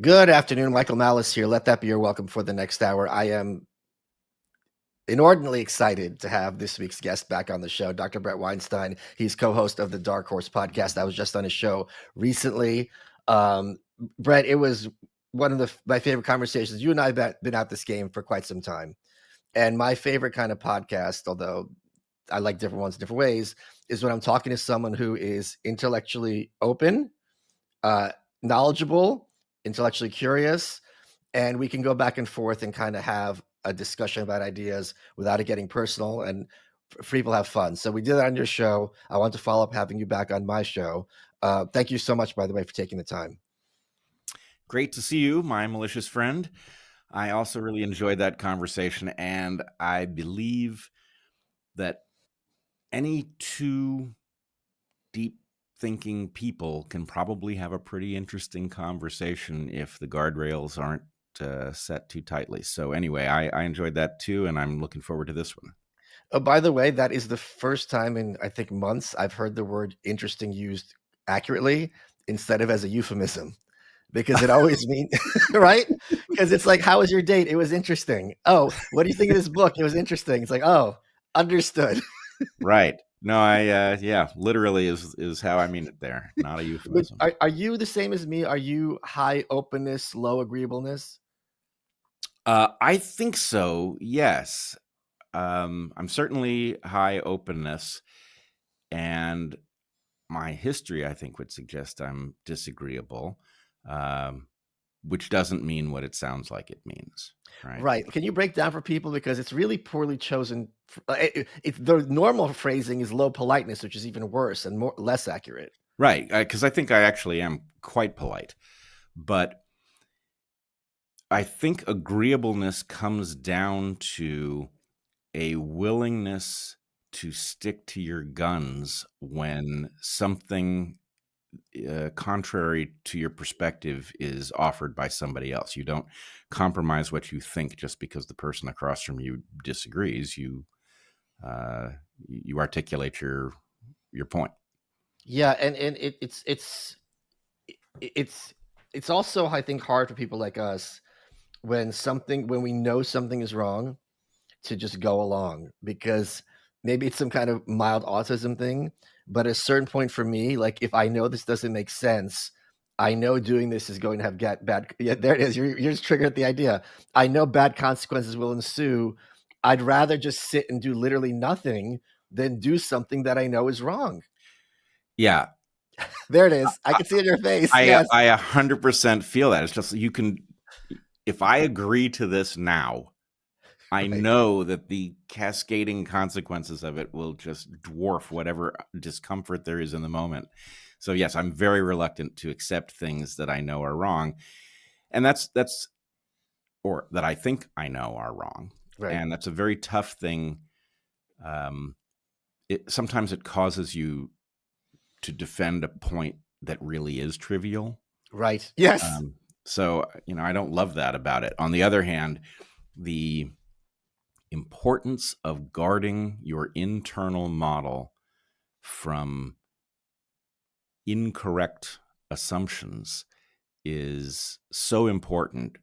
Good afternoon, Michael Malice here. Let that be your welcome for the next hour. I am inordinately excited to have this week's guest back on the show, Dr. Bret Weinstein. He's co-host of the Dark Horse podcast. I was just on his show recently. Bret, it was one of my favorite conversations. You and I have been at this game for quite some time. And my favorite kind of podcast, although I like different ones in different ways, is when I'm talking to someone who is intellectually open, knowledgeable, intellectually curious, and we can go back and forth and kind of have a discussion about ideas without it getting personal and for people to have fun. So we did that on your show. I want to follow up having you back on my show. Thank you so much, by the way, for taking the time. Great to see you, my malicious friend. I also really enjoyed that conversation, and I believe that any two deep thinking people can probably have a pretty interesting conversation if the guardrails aren't set too tightly. So anyway, I enjoyed that too, and I'm looking forward to this one. Oh, by the way, that is the first time in, I think, months I've heard the word interesting used accurately instead of as a euphemism, because it always means, right? Because it's like, how was your date? It was interesting. Oh, what do you think of this book? It was interesting. It's like, oh, understood. Right. No, yeah, literally is how I mean it there, not a euphemism. Are you the same as me? Are you high openness, low agreeableness? I think so, yes. I'm certainly high openness, and my history, I think, would suggest I'm disagreeable, which doesn't mean what it sounds like it means. Right. Can you break down for people, because it's really poorly chosen? The normal phrasing is low politeness, which is even worse and less accurate. Right, because I think I actually am quite polite, but I think agreeableness comes down to a willingness to stick to your guns when something contrary to your perspective is offered by somebody else. You don't compromise what you think just because the person across from you disagrees. You articulate your point. Yeah, and it's also, I think, hard for people like us when we know something is wrong to just go along, because maybe it's some kind of mild autism thing, but at a certain point for me, like, if I know this doesn't make sense, I know doing this is going to have bad. Yeah, there it is. You're just triggered the idea. I know bad consequences will ensue. I'd rather just sit and do literally nothing than do something that I know is wrong. Yeah. There it is. I can see it in your face. Yes. I 100% feel that. It's just, if I agree to this now, I know that the cascading consequences of it will just dwarf whatever discomfort there is in the moment. So yes, I'm very reluctant to accept things that I know are wrong. And or that I think I know are wrong. Right. And that's a very tough thing. Sometimes it causes you to defend a point that really is trivial. Right. Yes. So, I don't love that about it. On the other hand, the importance of guarding your internal model from incorrect assumptions is so important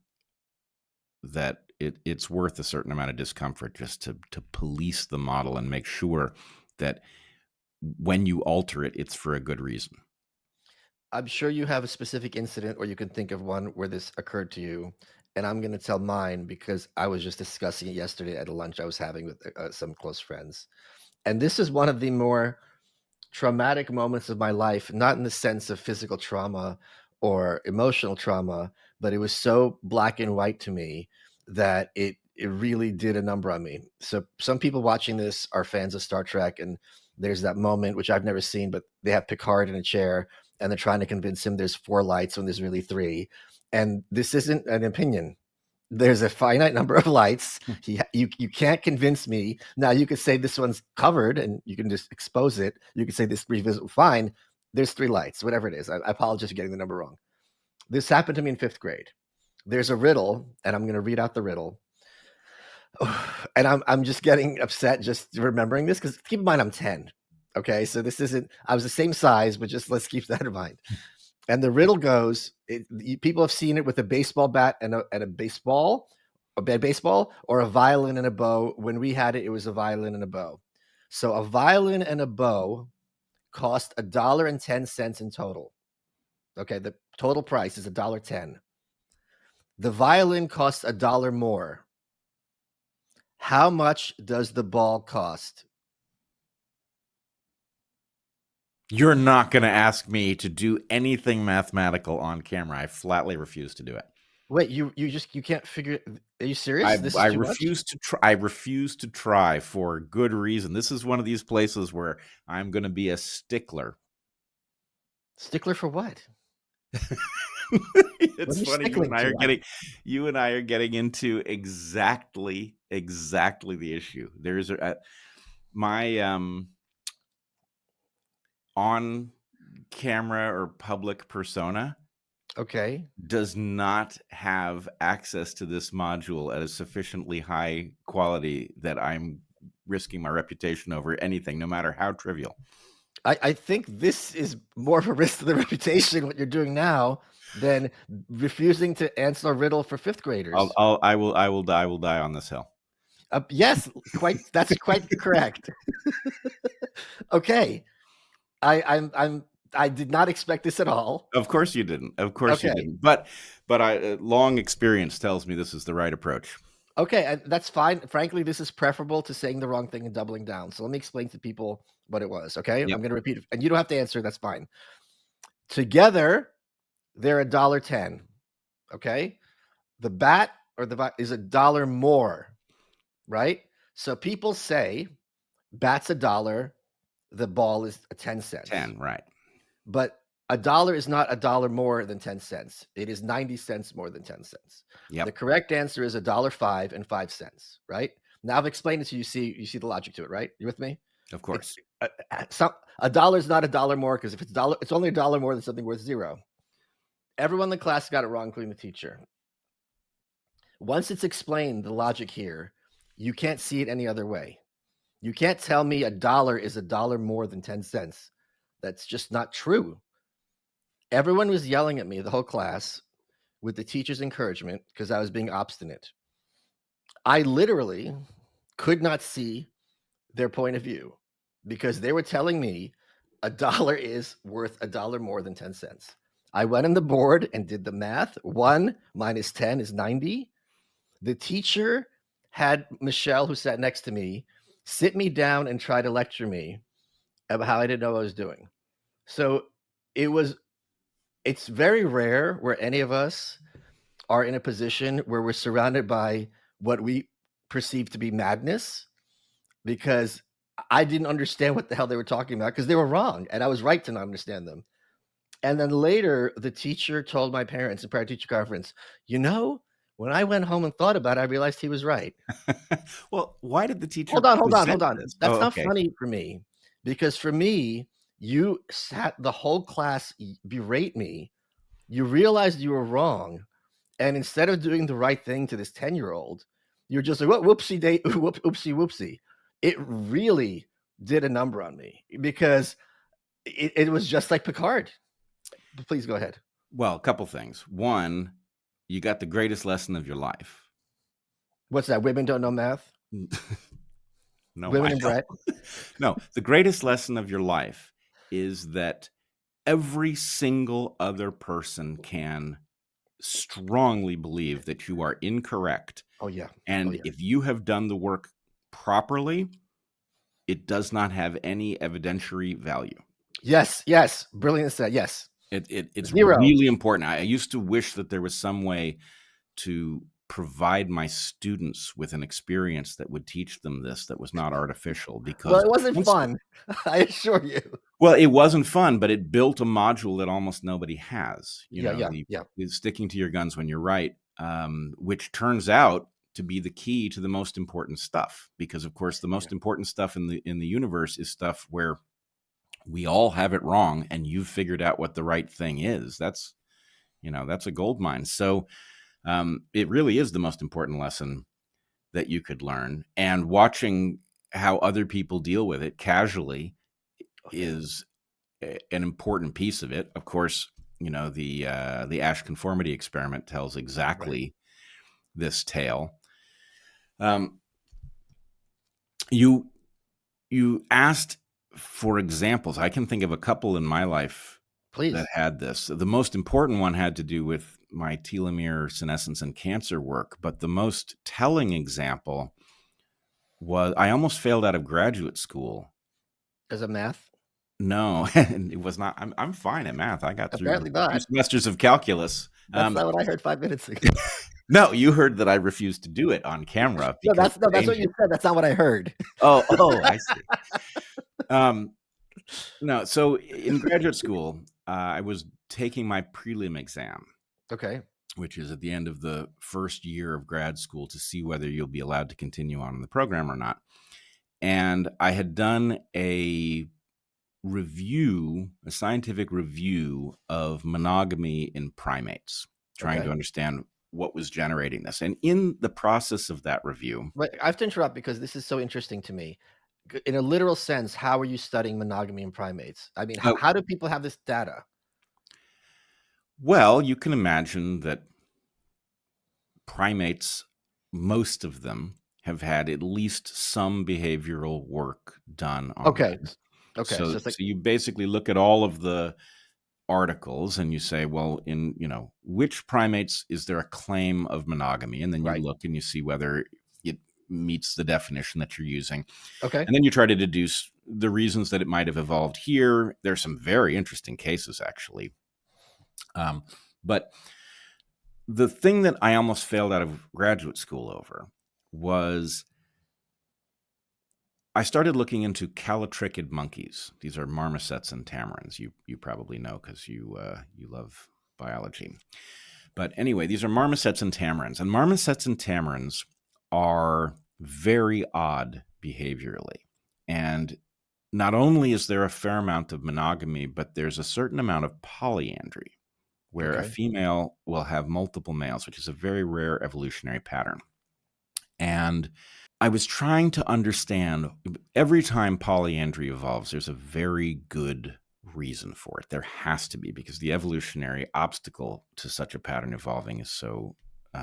that it's worth a certain amount of discomfort just to police the model and make sure that when you alter it, it's for a good reason. I'm sure you have a specific incident, or you can think of one where this occurred to you. And I'm going to tell mine because I was just discussing it yesterday at a lunch I was having with some close friends. And this is one of the more traumatic moments of my life, not in the sense of physical trauma or emotional trauma, but it was so black and white to me that it really did a number on me. So some people watching this are fans of Star Trek, and there's that moment, which I've never seen, but they have Picard in a chair and they're trying to convince him there's 4 lights when there's really 3. And this isn't an opinion. There's a finite number of lights. You can't convince me. Now, you could say this one's covered and you can just expose it. You could say this revisit, fine. There's 3 lights, whatever it is. I apologize for getting the number wrong. This happened to me in 5th grade. There's a riddle, and I'm going to read out the riddle. And I'm just getting upset just remembering this, because keep in mind I'm 10. Okay, so this isn't. I was the same size, but just let's keep that in mind. And the riddle goes, people have seen it with a baseball bat and a baseball, a bad baseball, or a violin and a bow. When we had it, it was a violin and a bow. So a violin and a bow cost $1.10 in total. Okay, the total price is $1.10. The violin costs $1 more. How much does the ball cost? You're not going to ask me to do anything mathematical on camera. I flatly refuse to do it. Wait, you can't figure. Are you serious? I This is I too much. refuse to try. I refuse to try for good reason. This is one of these places where I'm going to be a stickler. Stickler for what? What are It's you funny stickling to? you and I are getting into exactly the issue. There's my on camera or public persona Okay. does not have access to this module at a sufficiently high quality that I'm risking my reputation over anything, no matter how trivial. I think this is more of a risk to the reputation, what you're doing now, than refusing to answer a riddle for fifth graders. I will die on this hill. Yes, that's quite correct. Okay. I did not expect this at all. Of course you didn't. Of course you Okay. didn't. But long experience tells me this is the right approach. Okay, and that's fine. Frankly, this is preferable to saying the wrong thing and doubling down. So let me explain to people what it was. Okay, I'm Yep. going to repeat it, and you don't have to answer. That's fine. Together, they're $1.10. Okay, the bat or the is $1 more, right? So people say bat's $1, the ball is 10 cents, 10, right. but $1 is not $1 more than 10 cents. It is 90 cents more than 10 cents. The Yep. correct answer is $1.05 and 5 cents, right? Now I've explained it to you. You see the logic to it, right? You with me? Of It's course. a dollar is not $1 more because if it's dollar, it's only $1 more than something worth zero. Everyone in the class got it wrong, including the teacher. Once it's explained, the logic here, you can't see it any other way. You can't tell me $1 is $1 more than 10 cents. That's just not true. Everyone was yelling at me, the whole class, with the teacher's encouragement because I was being obstinate. I literally could not see their point of view because they were telling me $1 is worth $1 more than 10 cents. I went on the board and did the math. 1 minus 10 is 90. The teacher had Michelle, who sat next to me, sit me down and try to lecture me about how I didn't know what I was doing. So it's very rare where any of us are in a position where we're surrounded by what we perceive to be madness, because I didn't understand what the hell they were talking about because they were wrong and I was right to not understand them. And then later, the teacher told my parents in parent teacher conference, when I went home and thought about it, I realized he was right. Well, why did the teacher Hold on, hold on, hold present on. this? Oh, That's not okay. funny for me because for me, you sat the whole class berate me. You realized you were wrong. And instead of doing the right thing to this 10-year-old, you're just like, whoopsie day, whoopsie, whoopsie. It really did a number on me because it was just like Picard. Please go ahead. Well, a couple things. One, you got the greatest lesson of your life. What's that? Women don't know math? No, Women I and don't. Bret? No, the greatest lesson of your life is that every single other person can strongly believe that you are incorrect. Oh, yeah. Oh, And yeah. if you have done the work properly, it does not have any evidentiary value. Yes, yes. Brilliant said. Yes. It's 0. really important. I used to wish that there was some way to provide my students with an experience that would teach them this that was not artificial, Well, because it wasn't once fun. I assure you. well, it wasn't fun, but it built a module that almost nobody has. Yeah, yeah, The yeah, sticking to your guns when you're right, which turns out to be the key to the most important stuff. Because of course, the yeah. most important stuff in the universe is stuff where we all have it wrong, and you've figured out what the right thing is. That's that's a gold mine. So it really is the most important lesson that you could learn. And watching how other people deal with it casually Oh, yeah. is an important piece of it. Of course, The Ash conformity experiment tells Right. exactly this tale. Um, you you asked for examples. I can think of a couple in my life that Please. had this. The most important one had to do with my telomere senescence and cancer work, but the most telling example was I almost failed out of graduate school. As a math? No, and it was not. I'm fine at math. I got through Apparently a few not. semesters of calculus. That's not what I heard 5 minutes ago. No, you heard that I refused to do it on camera No, because no, of that's what you danger. said. That's not what I heard. Oh, I see. Um, no, so in graduate school, I was taking my prelim exam, Okay. which is at the end of the first year of grad school to see whether you'll be allowed to continue on in the program or not. And I had done a scientific review of monogamy in primates, trying to Okay. understand what was generating this. And in the process of that review, But I have to interrupt because this is so interesting to me. In a literal sense, how are you studying monogamy in primates? I mean, oh, how do people have this data? well, you can imagine that primates, most of them, have had at least some behavioral work done on Okay. them. Okay. So, So it's like so you basically look at all of the articles and you say, well, in which primates is there a claim of monogamy? And then you right. look and you see whether it meets the definition that you're using. Okay. And then you try to deduce the reasons that it might have evolved here. There's some very interesting cases, actually. But the thing that I almost failed out of graduate school over was I started looking into callitrichid monkeys. These are marmosets and tamarins. You probably know because you love biology. But anyway, these are marmosets and tamarins, and marmosets and tamarins are very odd behaviorally. And not only is there a fair amount of monogamy, but there's a certain amount of polyandry, where a Okay. female will have multiple males, which is a very rare evolutionary pattern. And I was trying to understand every time polyandry evolves, there's a very good reason for it. There has to be, because the evolutionary obstacle to such a pattern evolving is so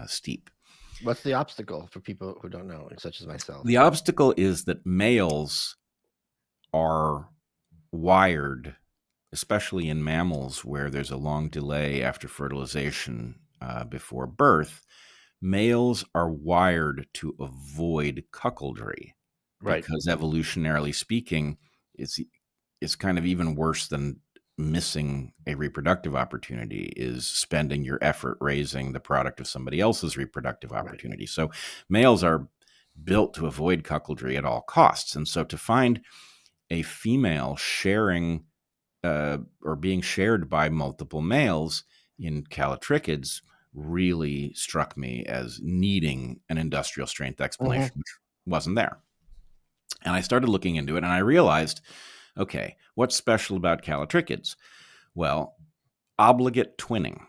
steep. What's the obstacle for people who don't know, such as myself? The obstacle is that males are wired, especially in mammals where there's a long delay after fertilization before birth. Males are wired to avoid cuckoldry Right. because evolutionarily speaking, it's kind of even worse than missing a reproductive opportunity is spending your effort raising the product of somebody else's reproductive Right. opportunity. So males are built to avoid cuckoldry at all costs. And so to find a female sharing or being shared by multiple males in callitrichids really struck me as needing an industrial strength Mhm. explanation, which wasn't there. And I started looking into it and I realized, okay, what's special about callitrichids? Well, obligate twinning.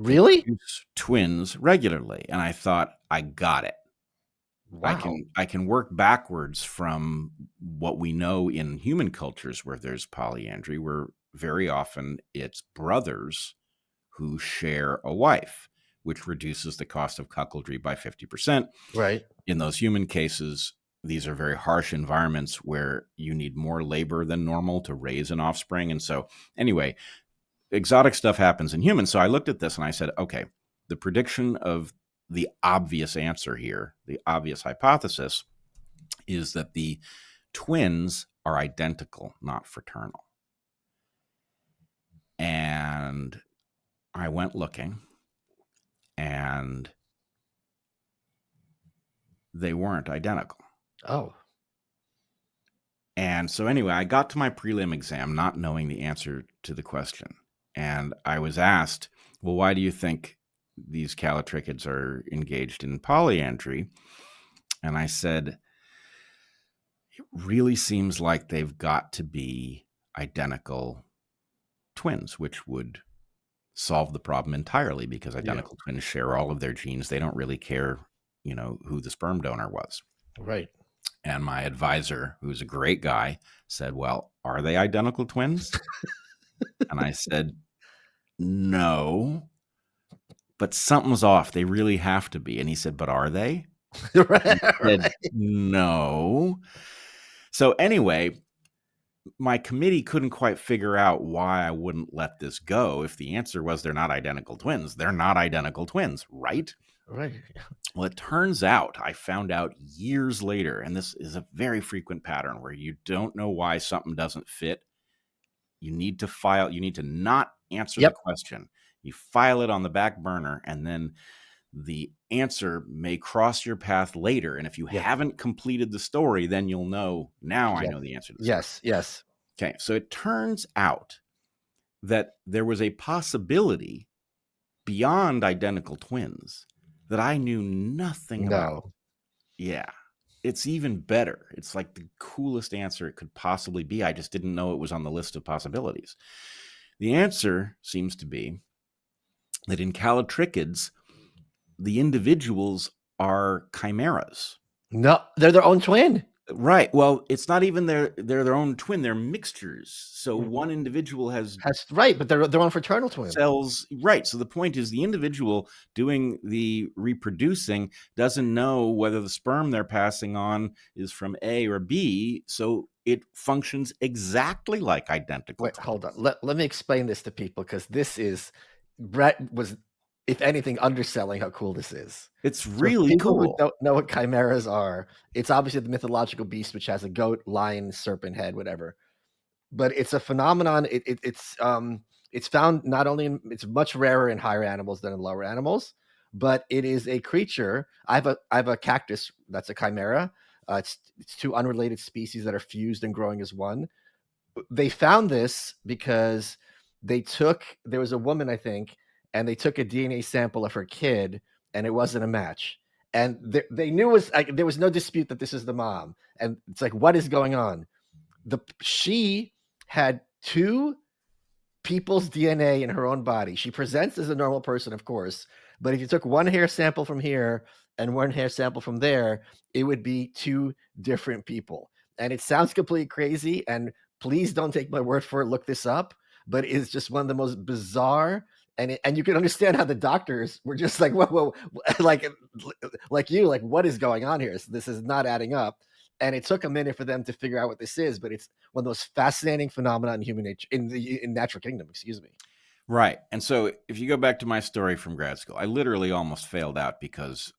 They Really? produce twins regularly. And I thought, I got it. I Wow. can I can work backwards from what we know in human cultures where there's polyandry, where very often it's brothers who share a wife, which reduces the cost of cuckoldry by 50%. Right. In those human cases, these are very harsh environments where you need more labor than normal to raise an offspring. And so, anyway, exotic stuff happens in humans. So I looked at this and I said, okay, the prediction of the obvious answer here, the obvious hypothesis, is that the twins are identical, not fraternal. And I went looking and they weren't identical. Oh. And so, anyway, I got to my prelim exam not knowing the answer to the question. And I was asked, well, why do you think these callitrichids are engaged in polyandry? And I said, it really seems like they've got to be identical twins, which would solve the problem entirely because Yeah. identical twins share all of their genes. They don't really care, who the sperm donor was. Right. And my advisor, who's a great guy, said, well, are they identical twins? And I said, no, but something's off. They really have to be. And he said, but are they? Right, And I said, right. no. So anyway, my committee couldn't quite figure out why I wouldn't let this go. If the answer was they're not identical twins, they're not identical twins, right? Right. Well, it turns out, I found out years later, and this is a very frequent pattern where you don't know why something doesn't fit. You need to file, you need to not answer the Yep. question. You file it on the back burner, and then the answer may cross your path later. And if you Yes. haven't completed the story, then you'll know, now I Yes. know the answer to the story. Yes. Yes. Okay, so it turns out that there was a possibility beyond identical twins that I knew nothing about. No. Yeah. It's even better. It's like the coolest answer it could possibly be. I just didn't know it was on the list of possibilities. The answer seems to be that in callitrichids, the individuals are chimeras. No, they're their own twin. Right. Well, it's not even they're their own twin. They're mixtures. So Mm, one individual has That's right, but they're their own fraternal twin. cells, right? So the point is the individual doing the reproducing doesn't know whether the sperm they're passing on is from A or B, so it functions exactly like identical Wait, hold on. twins. Let me explain this to people because this is Brett was, if anything, underselling how cool this is. It's So for really people who cool. don't know what chimeras are, it's obviously the mythological beast which has a goat, lion, serpent head, whatever. But it's a phenomenon. It's found not only in, it's much rarer in higher animals than in lower animals, but it is a creature. I have a cactus that's a chimera. It's two unrelated species that are fused and growing as one. They found this because there was a woman, I think, and they took a DNA sample of her kid, and it wasn't a match. And they knew it was like, there was no dispute that this is the mom. And it's like, what is going on? She had two people's DNA in her own body. She presents as a normal person, of course, but if you took one hair sample from here and one hair sample from there, it would be two different people. And it sounds completely crazy. And please don't take my word for it. Look this up. But it's just one of the most bizarre. And you can understand how the doctors were just like, whoa, like, like you, like, what is going on here? So this is not adding up. And it took a minute for them to figure out what this is, but it's one of those fascinating phenomena in human nature, in natural kingdom. Excuse me. Right. And so if you go back to my story from grad school, I literally almost failed out because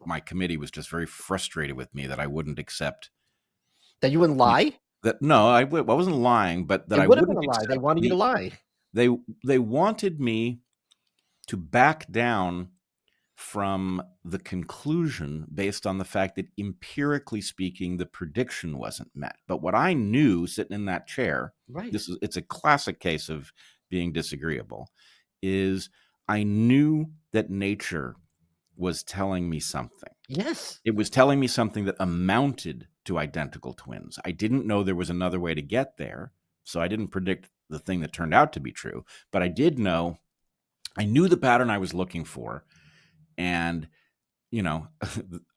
my committee was just very frustrated with me that I wouldn't accept That you wouldn't the lie. that no, I wasn't lying, but that It I would have been a wouldn't lie. They accept wanted you to lie. they they wanted me to back down from the conclusion based on the fact that empirically speaking the prediction wasn't met. But what I knew sitting in that chair, Right. it's a classic case of being disagreeable, is I knew that nature was telling me something. Yes. It was telling me something that amounted to identical twins. I didn't know there was another way to get there, so I didn't predict the thing that turned out to be true, but I knew the pattern I was looking for. And you know,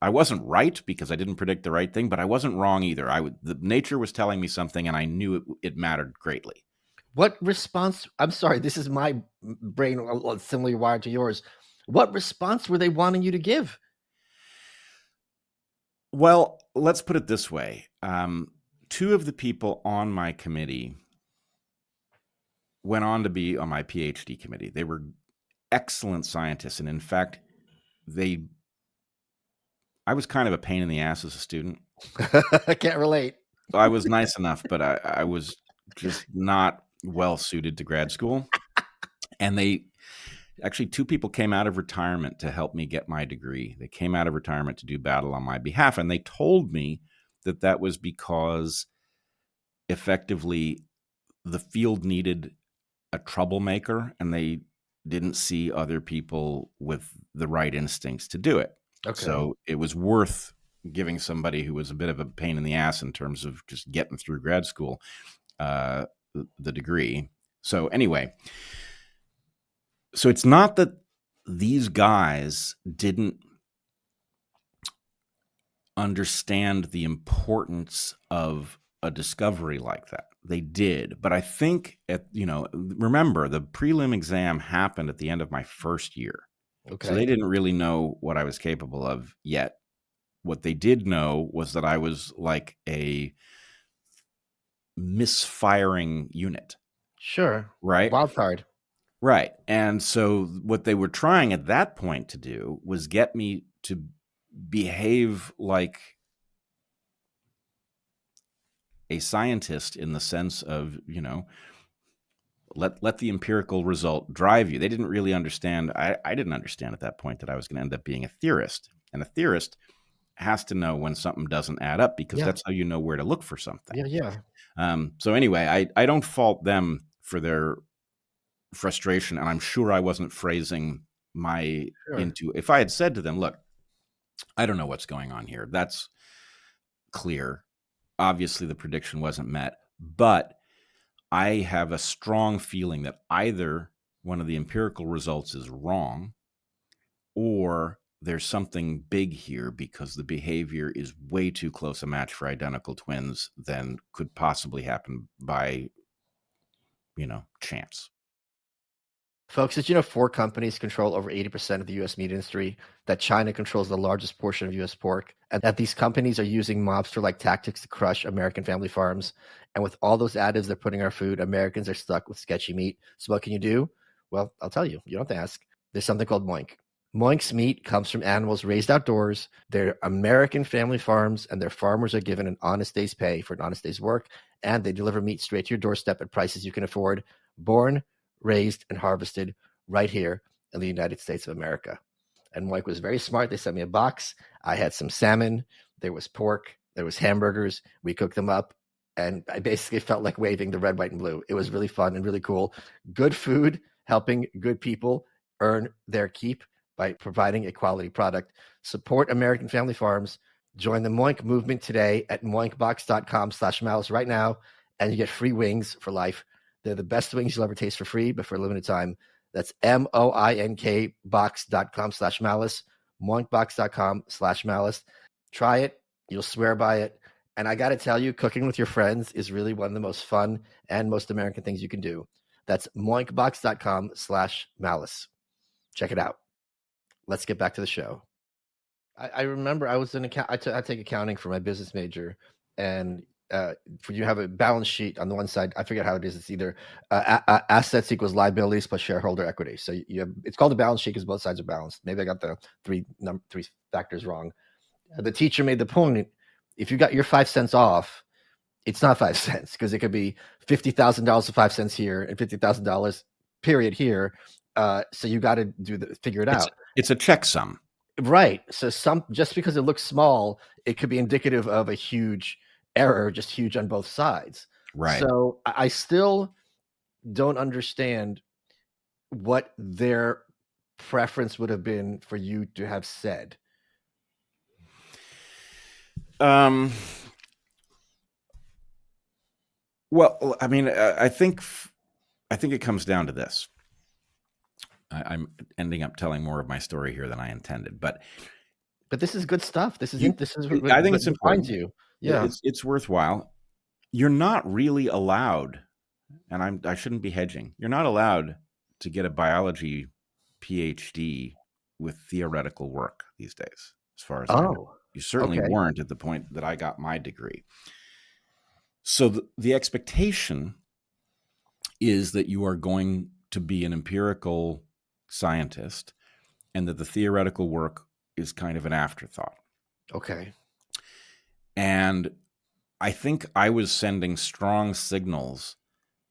I wasn't right because I didn't predict the right thing, but I wasn't wrong either. The nature was telling me something, and I knew it mattered greatly. What response? I'm sorry. This is my brain similarly wired to yours. What response were they wanting you to give? Well, let's put it this way: two of the people on my committee went on to be on my PhD committee. They were excellent scientists, and in fact, they I was kind of a pain in the ass as a student. I can't relate. I was nice enough, but I was just not well suited to grad school. And they actually, two people came out of retirement to help me get my degree. They came out of retirement to do battle on my behalf, and they told me that that was because effectively the field needed a troublemaker, and they didn't see other people with the right instincts to do it. Okay. So it was worth giving somebody who was a bit of a pain in the ass in terms of just getting through grad school uh, the degree. So anyway, so it's not that these guys didn't understand the importance of a discovery like that. they did. But I think remember the prelim exam happened at the end of my first year. So they Okay. didn't really know what I was capable of yet. What they did know was that I was like a misfiring unit, Sure. right? Wild card. Right. And so what they were trying at that point to do was get me to behave like a scientist in the sense of, let the empirical result drive you. They didn't really understand. I didn't understand at that point that I was going to end up being a theorist. And a theorist has to know when something doesn't add up because Yeah. that's how you know where to look for something. Yeah. Yeah. So anyway, I don't fault them for their frustration, and I'm sure I wasn't phrasing my Sure. into. If I had said to them, "Look, I don't know what's going on here," that's clear. Obviously, the prediction wasn't met, but I have a strong feeling that either one of the empirical results is wrong or there's something big here because the behavior is way too close a match for identical twins than could possibly happen by, chance. Folks, did you know 4 companies control over 80% of the U.S. meat industry? That China controls the largest portion of U.S. pork, and that these companies are using mobster-like tactics to crush American family farms. And with all those additives they're putting in our food, Americans are stuck with sketchy meat. So what can you do? Well, I'll tell you. You don't have to ask. There's something called Moink. Moink's meat comes from animals raised outdoors. They're American family farms, and their farmers are given an honest day's pay for an honest day's work, and they deliver meat straight to your doorstep at prices you can afford. Born, raised, and harvested right here in the United States of America. And Mike was very smart. They sent me a box. I had some salmon. There was pork. There was hamburgers. We cooked them up. And I basically felt like waving the red, white, and blue. It was really fun and really cool. Good food, helping good people earn their keep by providing a quality product. Support American family farms. Join the Moink movement today at moinkbox.com/malice right now, and you get free wings for life. They're the best wings you'll ever taste for free, but for a limited time. That's MOINK box.com/malice, moinkbox.com/malice. Try it. You'll swear by it. And I got to tell you, cooking with your friends is really one of the most fun and most American things you can do. That's moinkbox.com/malice. Check it out. Let's get back to the show. I remember I was in I take accounting for my business major, and for you have a balance sheet on the one side. I forget how it is. It's either assets equals liabilities plus shareholder equity. So you have, it's called a balance sheet because both sides are balanced. Maybe I got the three factors wrong. The teacher made the point: if you got your 5 cents off, it's not 5 cents because it could be $50,000 for 5 cents here and $50,000 period here. So you got to figure it It's out. it's a checksum. Right. So just because it looks small, it could be indicative of a huge error, just huge on both sides. Right. So I still don't understand what their preference would have been for you to have said. Um, well, I mean, I think it comes down to this. I'm ending up telling more of my story here than I intended, but But this is good stuff. This is you, this is I think what it's defines important. you. Yeah. It's worthwhile. You're not really allowed, and I shouldn't be hedging. You're not allowed to get a biology PhD with theoretical work these days, as far as I know. Oh, You certainly okay. weren't at the point that I got my degree. So the expectation is that you are going to be an empirical scientist and that the theoretical work is kind of an afterthought. Okay. And I think I was sending strong signals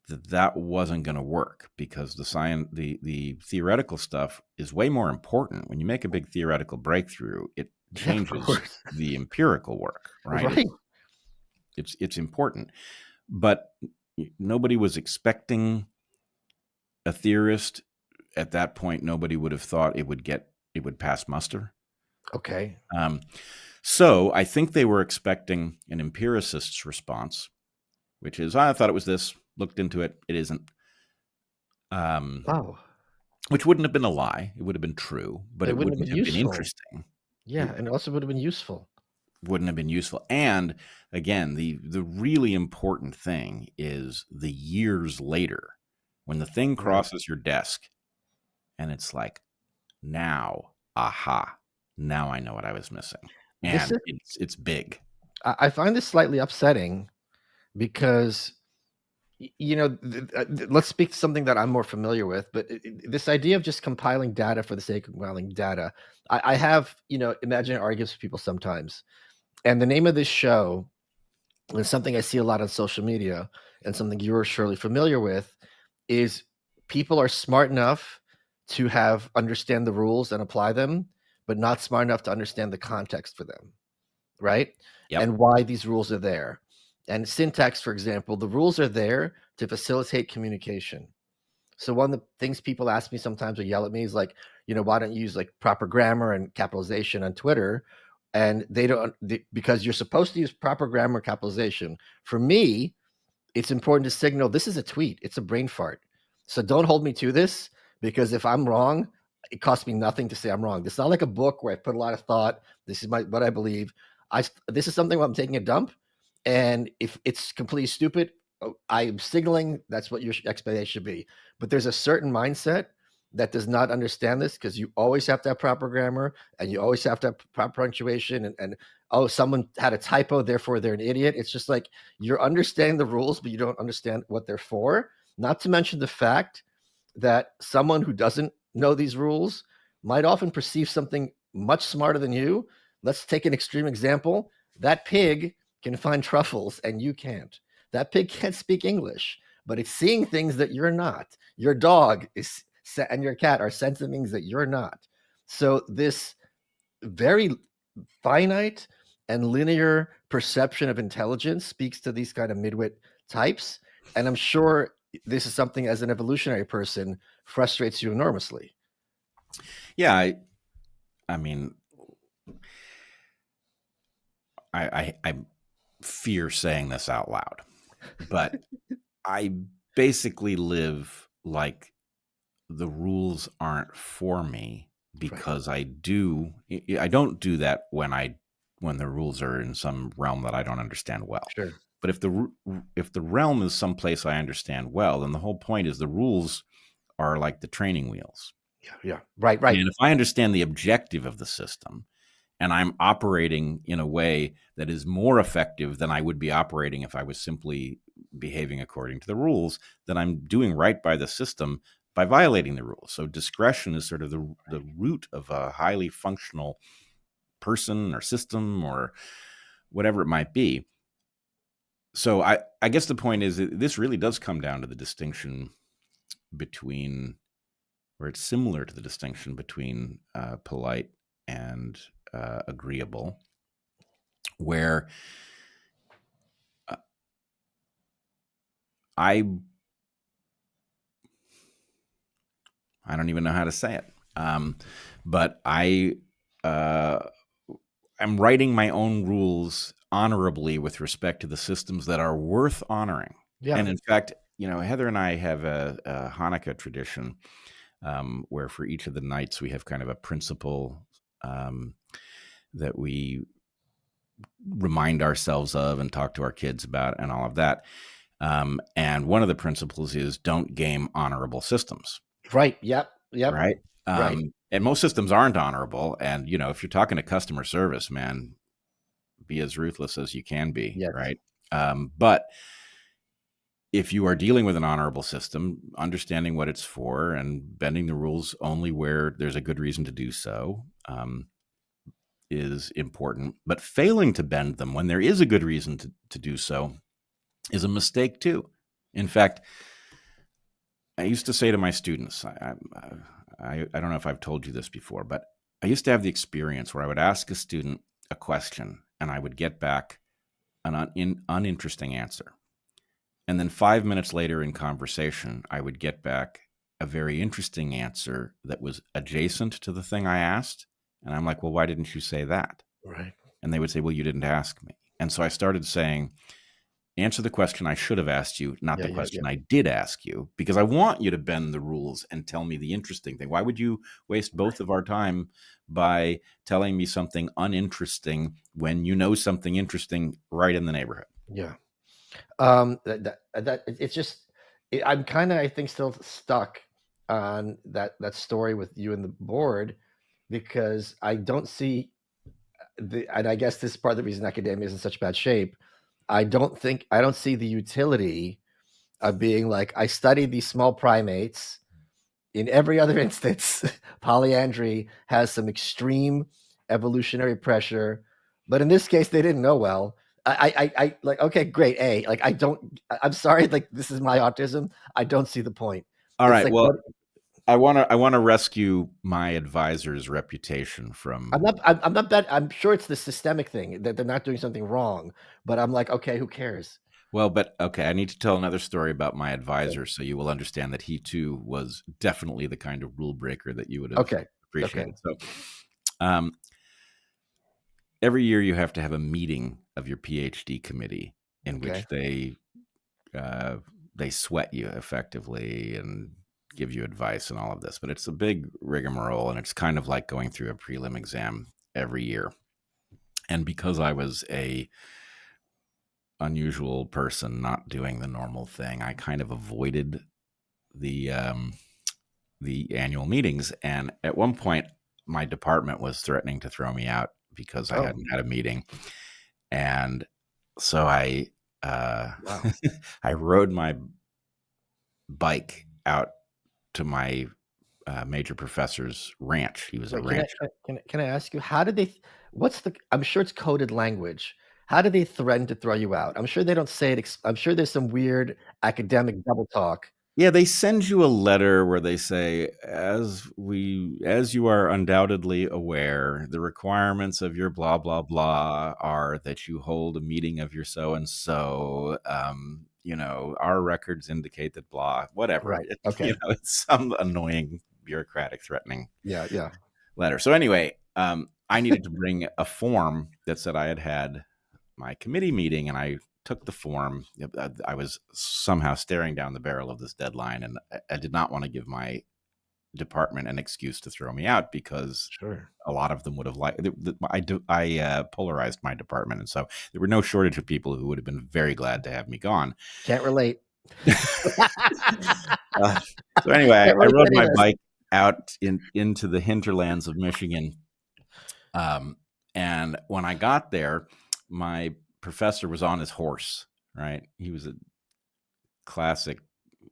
that wasn't going to work because the theoretical stuff is way more important. When you make a big theoretical breakthrough, it Yeah, of changes course. the empirical work, right? Right. It's important. But nobody was expecting a theorist at that point. Nobody would have thought it would pass muster. Okay. So I think they were expecting an empiricist's response, which is, I thought it was this, looked into it, it isn't. Oh, Which wouldn't have been a lie. It would have been true, but it it wouldn't have wouldn't been have been useful. interesting. Yeah, and it also would have been useful. wouldn't have been useful. And again, the really important thing is the years later when the thing Right. crosses your desk and it's like, now, aha, now I know what I was missing. This And is it's big. I find this slightly upsetting because let's speak to something that I'm more familiar with, but this idea of just compiling data for the sake of compiling data, I have, imaginary arguments with people sometimes. And the name of this show and something I see a lot on social media and something you're surely familiar with is people are smart enough to have understand the rules and apply them, but not smart enough to understand the context for them, right? Yep. And why these rules are there. And syntax, for example, the rules are there to facilitate communication. So one of the things people ask me sometimes or yell at me is like, why don't you use like proper grammar and capitalization on Twitter? And they don't because you're supposed to use proper grammar and capitalization. For me, it's important to signal this is a tweet. It's a brain fart. So don't hold me to this because if I'm wrong, it costs me nothing to say I'm wrong. This is not like a book where I put a lot of thought. This is what I believe. This is something where I'm taking a dump, and if it's completely stupid, I'm signaling that's what your explanation should be. But there's a certain mindset that does not understand this because you always have to have proper grammar and you always have to have proper punctuation and oh, someone had a typo, therefore they're an idiot. It's just like you're understanding the rules, but you don't understand what they're for. Not to mention the fact that someone who doesn't know these rules might often perceive something much smarter than you. Let's take an extreme example. That pig can find truffles and you can't. That pig can't speak English, but it's seeing things that you're not. Your dog is and your cat are sensing things that you're not. So this very finite and linear perception of intelligence speaks to these kind of midwit types. And I'm sure this is something as an evolutionary person frustrates you enormously. Yeah. I mean, I fear saying this out loud, but I basically live like the rules aren't for me Right. because I don't do that when the rules are in some realm that I don't understand well. Sure. But if the realm is someplace I understand well, then the whole point is the rules are like the training wheels. Yeah. Yeah. Right. Right. And if I understand the objective of the system and I'm operating in a way that is more effective than I would be operating if I was simply behaving according to the rules, then I'm doing right by the system by violating the rules. So discretion is sort of the root of a highly functional person or system or whatever it might be. So I guess the point is that this really does come down to the distinction between, or it's similar to the distinction between polite and agreeable, where uh, I I don't even know how to say it, but uh, I'm writing my own rules honorably with respect to the systems that are worth honoring. Yeah. And in fact, Heather and I have a Hanukkah tradition where for each of the nights we have kind of a principle that we remind ourselves of and talk to our kids about and all of that. And one of the principles is don't game honorable systems, Right. Yep. Yep. right? Right. And most systems aren't honorable. And, if you're talking to customer service, man, be as ruthless as you can be, Yes. right? But if you are dealing with an honorable system, understanding what it's for and bending the rules only where there's a good reason to do so is important. But failing to bend them when there is a good reason to do so is a mistake too. In fact, I used to say to my students, I don't know if I've told you this before, but I used to have the experience where I would ask a student a question and I would get back an uninteresting answer. And then 5 minutes later in conversation, I would get back a very interesting answer that was adjacent to the thing I asked. And I'm like, well, why didn't you say that? Right. And they would say, well, you didn't ask me. And so I started saying, answer the question I should have asked you, not Yeah. the Yeah. question Yeah. I did ask you, because I want you to bend the rules and tell me the interesting thing. Why would you waste both of our time by telling me something uninteresting when you know something interesting right in the neighborhood. Yeah. It's just I'm kind of, I think, still stuck on that story with you and the board, because I don't see and I guess this is part of the reason academia is in such bad shape. I don't see the utility of being like, I studied these small primates. In every other instance, polyandry has some extreme evolutionary pressure, but in this case, they didn't know well. I like, okay, great. Like, I'm sorry, like, this is my autism. I don't see the point. All It's right. like, what? Well, I want to rescue my advisor's reputation from. I'm not bad. I'm sure it's the systemic thing that they're not doing something wrong, but I'm like, okay, who cares? Well, but okay, I need to tell another story about my advisor so you will understand that he too was definitely the kind of rule breaker that you would have Okay. Okay. appreciated. So, um, every year you have to have a meeting of your PhD committee in which Okay. uh, they sweat you effectively and give you advice and all of this. But it's a big rigmarole, and it's kind of like going through a prelim exam every year. And because I was a unusual person not doing the normal thing, I kind of avoided the um, the annual meetings. And at one point, my department was threatening to throw me out because I Oh, hadn't had a meeting. And so uh, wow. I rode my bike out to my major professor's ranch. He was a Wait, can I rancher. can I ask you, how did they what's the I'm sure it's coded language. How do they threaten to throw you out? I'm sure they don't say it I'm sure there's some weird academic double talk. Yeah, they send you a letter where they say, as you are undoubtedly aware, the requirements of your blah blah blah are that you hold a meeting of your so and so. Our records indicate that blah, whatever. Right. Okay. It's some annoying bureaucratic threatening Yeah, yeah. letter. So anyway, I needed to bring a form that said I had had my committee meeting, and I took the form. I was somehow staring down the barrel of this deadline, and I did not want to give my department an excuse to throw me out because Sure. a lot of them would have liked. I polarized my department, and so there were no shortage of people who would have been very glad to have me gone. Can't relate. Uh, so anyway, Can't I relate to rode any of my this. bike out into the hinterlands of Michigan. Um, and when I got there, my professor was on his horse, right? He was a classic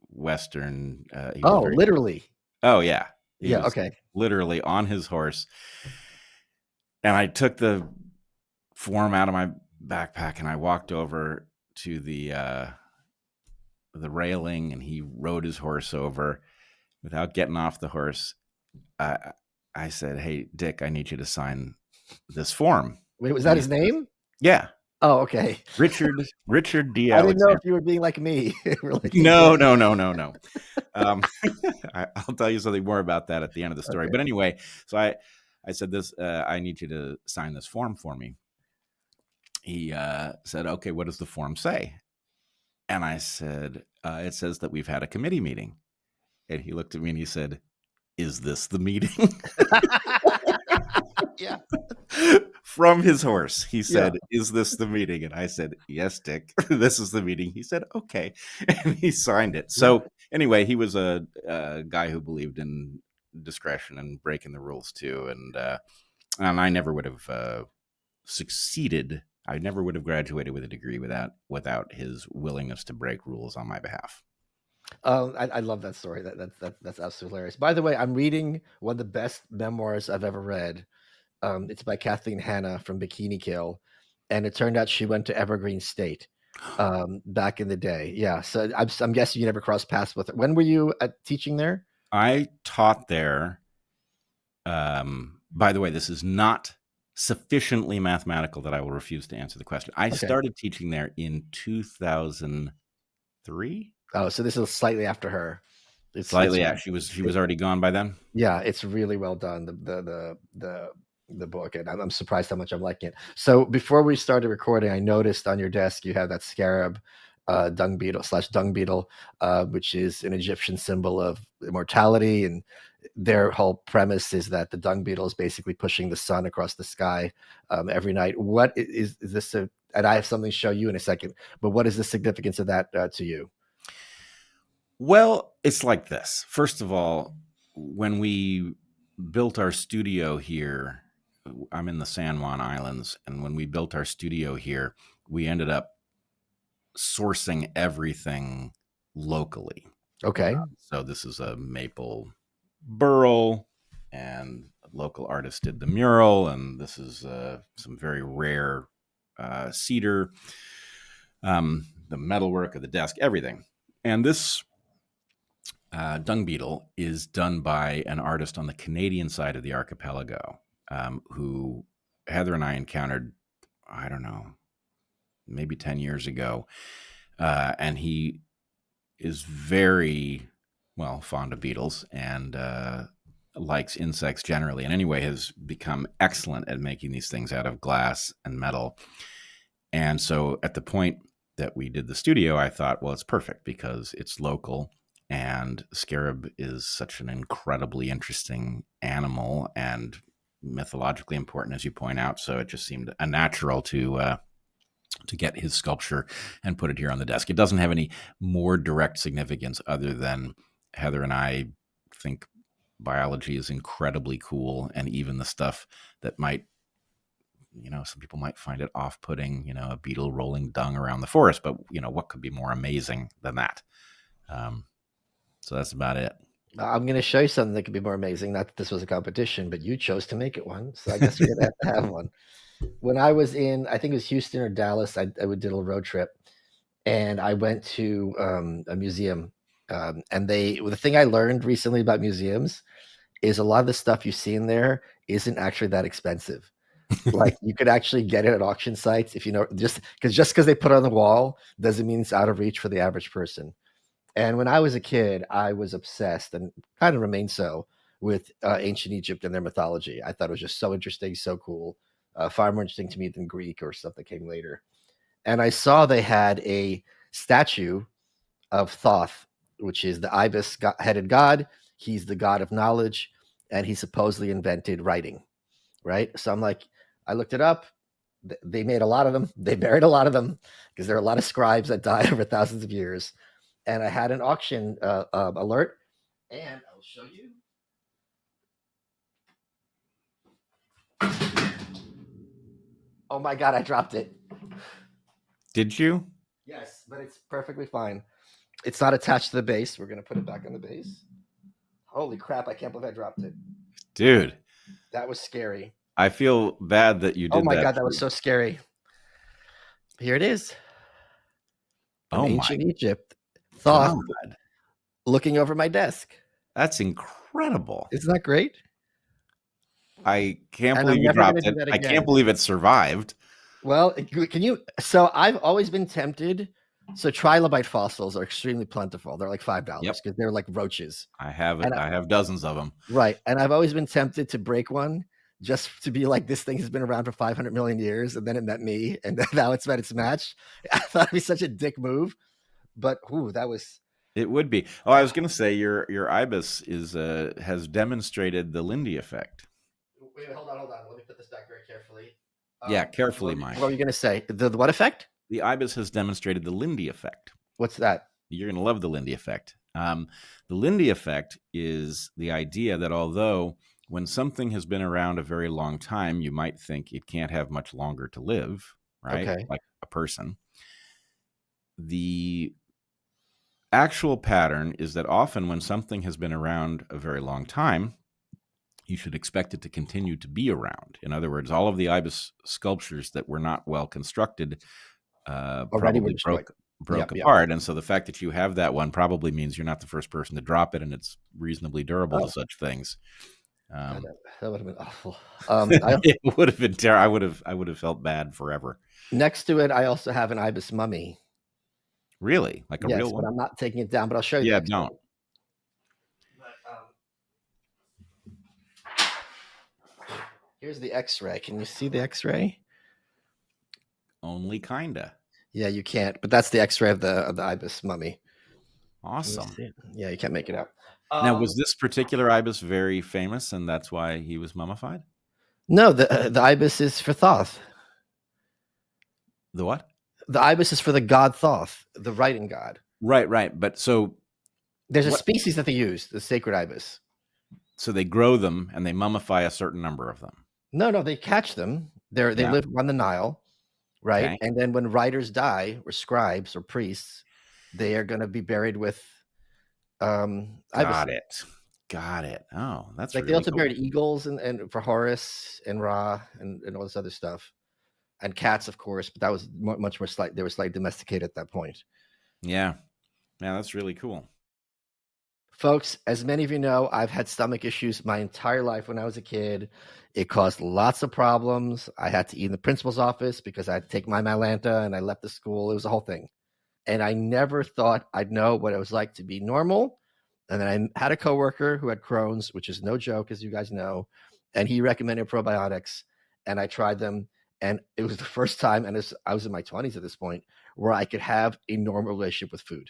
Western. He was Oh, very, literally. oh, yeah. He Yeah, was okay. literally on his horse. And I took the form out of my backpack and I walked over to the railing, and he rode his horse over without getting off the horse. I, I said, "Hey, Dick, I need you to sign this form." Wait, was And that he his said, name? "Yeah, Oh, okay. Richard D. I didn't know Alexander." if you were being like me. We're like, No, no, no, no, no. Um, I'll tell you something more about that at the end of the story. okay. But anyway, so I said this. I need you to sign this form for me. He said, "Okay, what does the form say?" And I said, "It says that we've had a committee meeting." And he looked at me and he said, "Is this the meeting?" Yeah, From his horse, he yeah, said, "Is this the meeting?" And I said, "Yes, Dick, this is the meeting." He said, "Okay," and he signed it. yeah. So anyway, he was a guy who believed in discretion and breaking the rules too, and I never would have succeeded. I never would have graduated with a degree without his willingness to break rules on my behalf. I love that story. That's absolutely hilarious. By the way, I'm reading one of the best memoirs I've ever read. It's by Kathleen Hanna from Bikini Kill, and it turned out she went to Evergreen State back in the day. Yeah, so I'm guessing you never crossed paths with her. When were you teaching there? I taught there. By the way, this is not sufficiently mathematical that I will refuse to answer the question. I Okay. started teaching there in 2003. Oh, so this is slightly after her. It's Slightly, yeah. She it, was already gone by then. yeah, it's really well done. The book, and I'm surprised how much I'm liking it. So before we started recording, I noticed on your desk you have that scarab, dung beetle, which is an Egyptian symbol of immortality, and their whole premise is that the dung beetle is basically pushing the sun across the sky every night. What is this? And I have something to show you in a second. But what is the significance of that to you? Well, it's like this. First of all, when we built our studio here, I'm in the San Juan Islands, and when we built our studio here, we ended up sourcing everything locally. Okay. So this is a maple burl, and a local artist did the mural, and this is some very rare cedar, the metalwork of the desk, everything. And this dung beetle is done by an artist on the Canadian side of the archipelago, who Heather and I encountered, I don't know, maybe 10 years ago. And he is very, well, fond of beetles and likes insects generally. And anyway, has become excellent at making these things out of glass and metal. And so at the point that we did the studio, I thought, well, it's perfect because it's local, and scarab is such an incredibly interesting animal and mythologically important, as you point out. So it just seemed a natural to get his sculpture and put it here on the desk. It doesn't have any more direct significance other than Heather and I think biology is incredibly cool, and even the stuff that might, some people might find it off-putting, a beetle rolling dung around the forest, but what could be more amazing than that? So that's about it. I'm going to show you something that could be more amazing. Not that this was a competition, but you chose to make it one. So I guess we're going to have to have one. When I was in, I think it was Houston or Dallas, I did a little road trip, and I went to a museum. And the thing I learned recently about museums is a lot of the stuff you see in there isn't actually that expensive. Like you could actually get it at auction sites if you know, just because they put it on the wall doesn't mean it's out of reach for the average person. And when I was a kid, I was obsessed and kind of remain so with ancient Egypt and their mythology. I thought it was just so interesting, so cool, far more interesting to me than Greek or stuff that came later. And I saw they had a statue of Thoth, which is the ibis-headed god. He's the god of knowledge, and he supposedly invented writing. Right? So I'm like, I looked it up. They made a lot of them. They buried a lot of them because there are a lot of scribes that died over thousands of years. And I had an auction alert, and I'll show you. Oh my God, I dropped it. Did you? Yes, but it's perfectly fine. It's not attached to the base. We're going to put it back on the base. Holy crap, I can't believe I dropped it. Dude, That was scary. I feel bad that you Oh did my that. God, that was so scary. Here it is. From Oh my ancient Egypt. Thoth God. looking over my desk. That's incredible. Isn't that great? I can't And I'm believe you never going to dropped do it. that I can't again. believe it survived. Well, can you? So I've always been tempted. So trilobite fossils are extremely plentiful. They're like $5 Yep. because they're like roaches. I have it. And I have dozens of them. right, and I've always been tempted to break one just to be like, this thing has been around for 500 million years, and then it met me, and now it's met its match. I thought it'd be such a dick move, but ooh, that was. It would be. Oh, I was going to say your ibis has demonstrated the Lindy effect. Wait, hold on. Let me put this back very carefully. Yeah, carefully, What Mike. were you going to say? The what effect? The ibis has demonstrated the Lindy effect. What's that? You're going to love the Lindy effect. The Lindy effect is the idea that although when something has been around a very long time, you might think it can't have much longer to live, right? Okay. Like a person. The actual pattern is that often when something has been around a very long time, you should expect it to continue to be around. In other words, all of the ibis sculptures that were not well constructed Already we're probably destroyed. broke Yep. apart. And so the fact that you have that one probably means you're not the first person to drop it, and it's reasonably durable to Oh, such things. God, that would have been awful. It would have been terrible. I would have felt bad forever. Next to it, I also have an ibis mummy. Really? Like a real Yes, but one? I'm not taking it down. But I'll show you the Yeah, X-ray. don't. Here's the X-ray. Can you see the X-ray? Only kinda. Yeah, you can't. But that's the X-ray of the ibis mummy. Can you Awesome. see it? Yeah, you can't make it out. Now, was this particular ibis very famous, and that's why he was mummified? No, the ibis is for Thoth. The what? The ibis is for the god Thoth, the writing god. Right, right. But so There's a what? species that they use, the sacred ibis. So they grow them and they mummify a certain number of them. No, they catch them. They Yeah. live on the Nile, right? Okay. And then when writers die, or scribes or priests, they are going to be buried with Got ibises. it. Got it. Oh, that's Like they really also cool. buried eagles and for Horus and Ra and all this other stuff, and cats, of course. But that was much more slight. They were slightly domesticated at that point. Yeah. Yeah, that's really cool. Folks, as many of you know, I've had stomach issues my entire life when I was a kid. It caused lots of problems. I had to eat in the principal's office because I had to take my Mylanta and I left the school. It was a whole thing. And I never thought I'd know what it was like to be normal. And then I had a coworker who had Crohn's, which is no joke, as you guys know, and he recommended probiotics, and I tried them, and it was the first time, and I was in my 20s at this point, where I could have a normal relationship with food.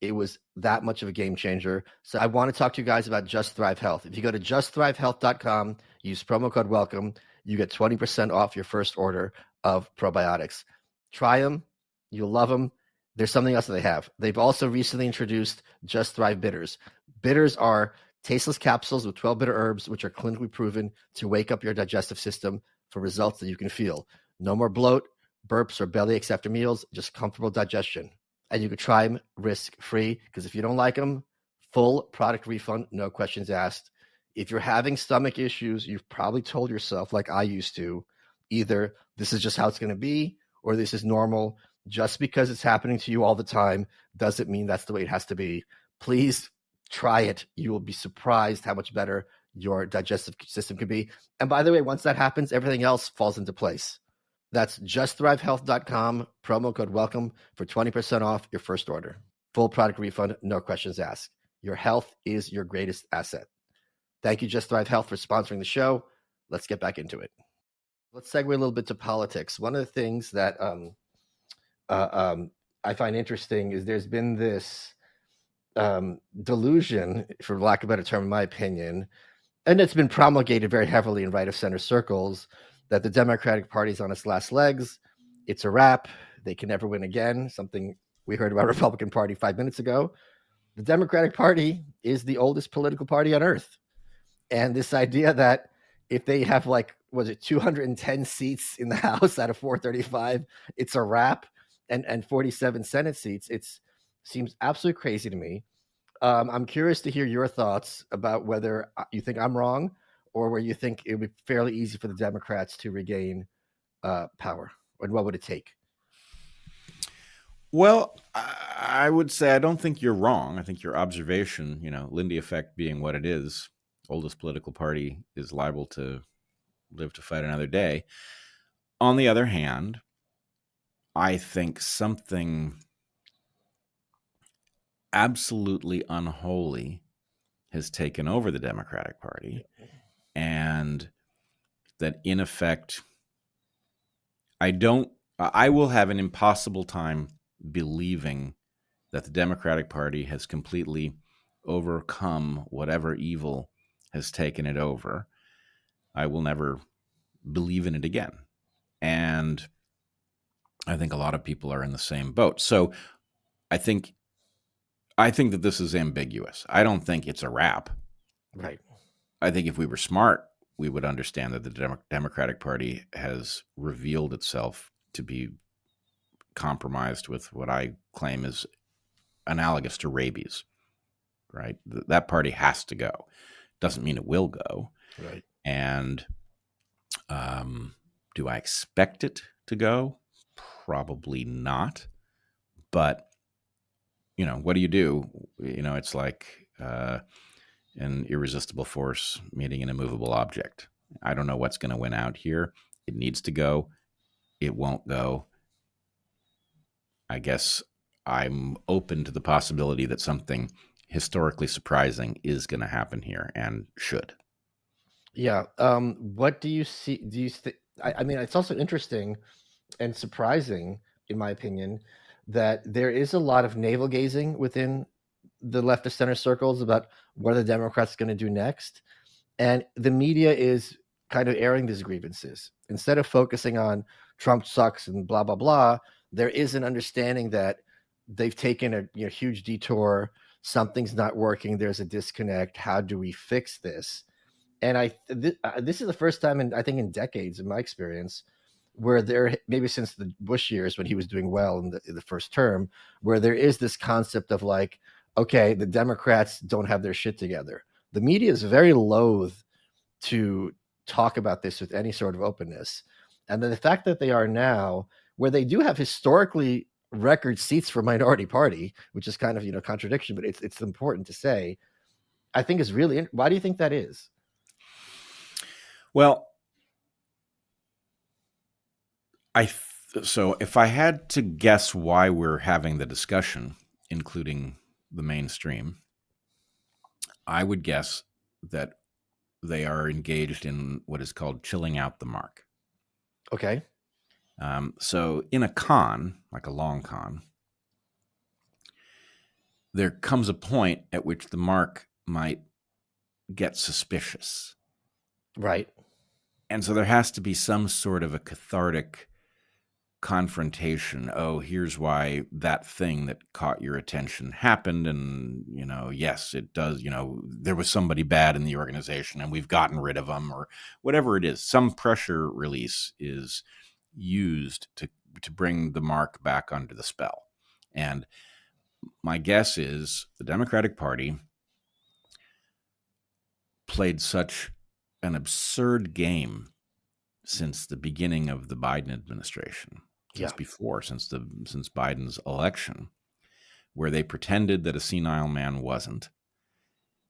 It was that much of a game changer. So I want to talk to you guys about Just Thrive Health. If you go to justthrivehealth.com, use promo code WELCOME, you get 20% off your first order of probiotics. Try them. You'll love them. There's something else that they have. They've also recently introduced Just Thrive Bitters. Bitters are tasteless capsules with 12 bitter herbs, which are clinically proven to wake up your digestive system for results that you can feel. No more bloat, burps, or bellyaches after meals, just comfortable digestion. And you could try them risk-free, because if you don't like them, full product refund, no questions asked. If you're having stomach issues, you've probably told yourself, like I used to, either this is just how it's going to be or this is normal. Just because it's happening to you all the time doesn't mean that's the way it has to be. Please try it. You will be surprised how much better your digestive system can be. And by the way, once that happens, everything else falls into place. That's justthrivehealth.com, promo code WELCOME for 20% off your first order. Full product refund, no questions asked. Your health is your greatest asset. Thank you, Just Thrive Health, for sponsoring the show. Let's get back into it. Let's segue a little bit to politics. One of the things that I find interesting is there's been this delusion, for lack of a better term, in my opinion, and it's been promulgated very heavily in right of center circles, that the Democratic Party is on its last legs. It's a wrap. They can never win again. Something we heard about Republican Party 5 minutes ago. The Democratic Party is the oldest political party on earth. And this idea that if they have, like, was it 210 seats in the House out of 435, it's a wrap, and 47 Senate seats, it seems absolutely crazy to me. I'm curious to hear your thoughts about whether you think I'm wrong or where you think it would be fairly easy for the Democrats to regain power, and what would it take? Well, I would say I don't think you're wrong. I think your observation, Lindy effect being what it is, oldest political party is liable to live to fight another day. On the other hand, I think something absolutely unholy has taken over the Democratic Party, and that in effect, I will have an impossible time believing that the Democratic Party has completely overcome whatever evil has taken it over. I will never believe in it again. And I think a lot of people are in the same boat. So I think that this is ambiguous. I don't think it's a wrap. Right. I think if we were smart, we would understand that the Democratic Party has revealed itself to be compromised with what I claim is analogous to rabies, right? That party has to go. Doesn't mean it will go. Right. And do I expect it to go? Probably not. But, what do you do? It's like an irresistible force meeting an immovable object. I don't know what's going to win out here. It needs to go. It won't go. I guess I'm open to the possibility that something historically surprising is going to happen here and should. Yeah. What do you see? Do you I mean, it's also interesting and surprising, in my opinion, that there is a lot of navel gazing within the leftist center circles about what are the Democrats going to do next. And the media is kind of airing these grievances. Instead of focusing on Trump sucks and blah, blah, blah, there is an understanding that they've taken a huge detour. Something's not working. There's a disconnect. How do we fix this? And this is the first time I think in decades, in my experience, where there, maybe since the Bush years when he was doing well in the first term, where there is this concept of like, okay, the Democrats don't have their shit together. The media is very loath to talk about this with any sort of openness. And then the fact that they are now, where they do have historically record seats for minority party, which is kind of contradiction, but it's important to say, I think is really. Why do you think that is? Well, so if I had to guess why we're having the discussion, including the mainstream, I would guess that they are engaged in what is called chilling out the mark. Okay. So in a con, like a long con, there comes a point at which the mark might get suspicious. Right. And so there has to be some sort of a cathartic confrontation. Oh, here's why that thing that caught your attention happened. And, yes, it does. There was somebody bad in the organization and we've gotten rid of them, or whatever it is. Some pressure release is used to bring the mark back under the spell. And my guess is the Democratic Party played such an absurd game since the beginning of the Biden administration, since Biden's election, where they pretended that a senile man wasn't.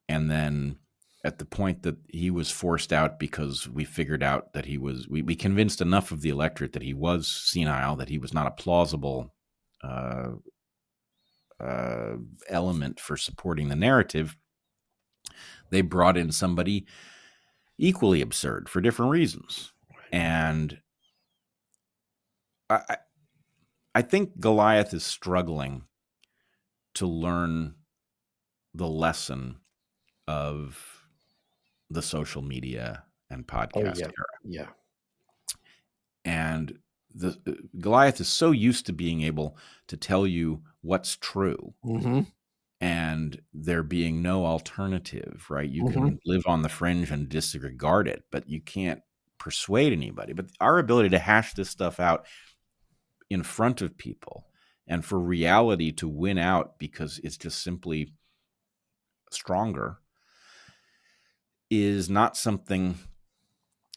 And then at the point that he was forced out because we figured out that we convinced enough of the electorate that he was senile, that he was not a plausible element for supporting the narrative, they brought in somebody equally absurd for different reasons. And I think Goliath is struggling to learn the lesson of the social media and podcast era. Yeah. And the Goliath is so used to being able to tell you what's true, Mm-hmm. and there being no alternative, right? You Mm-hmm. can live on the fringe and disregard it, but you can't persuade anybody. But our ability to hash this stuff out in front of people, and for reality to win out because it's just simply stronger, is not something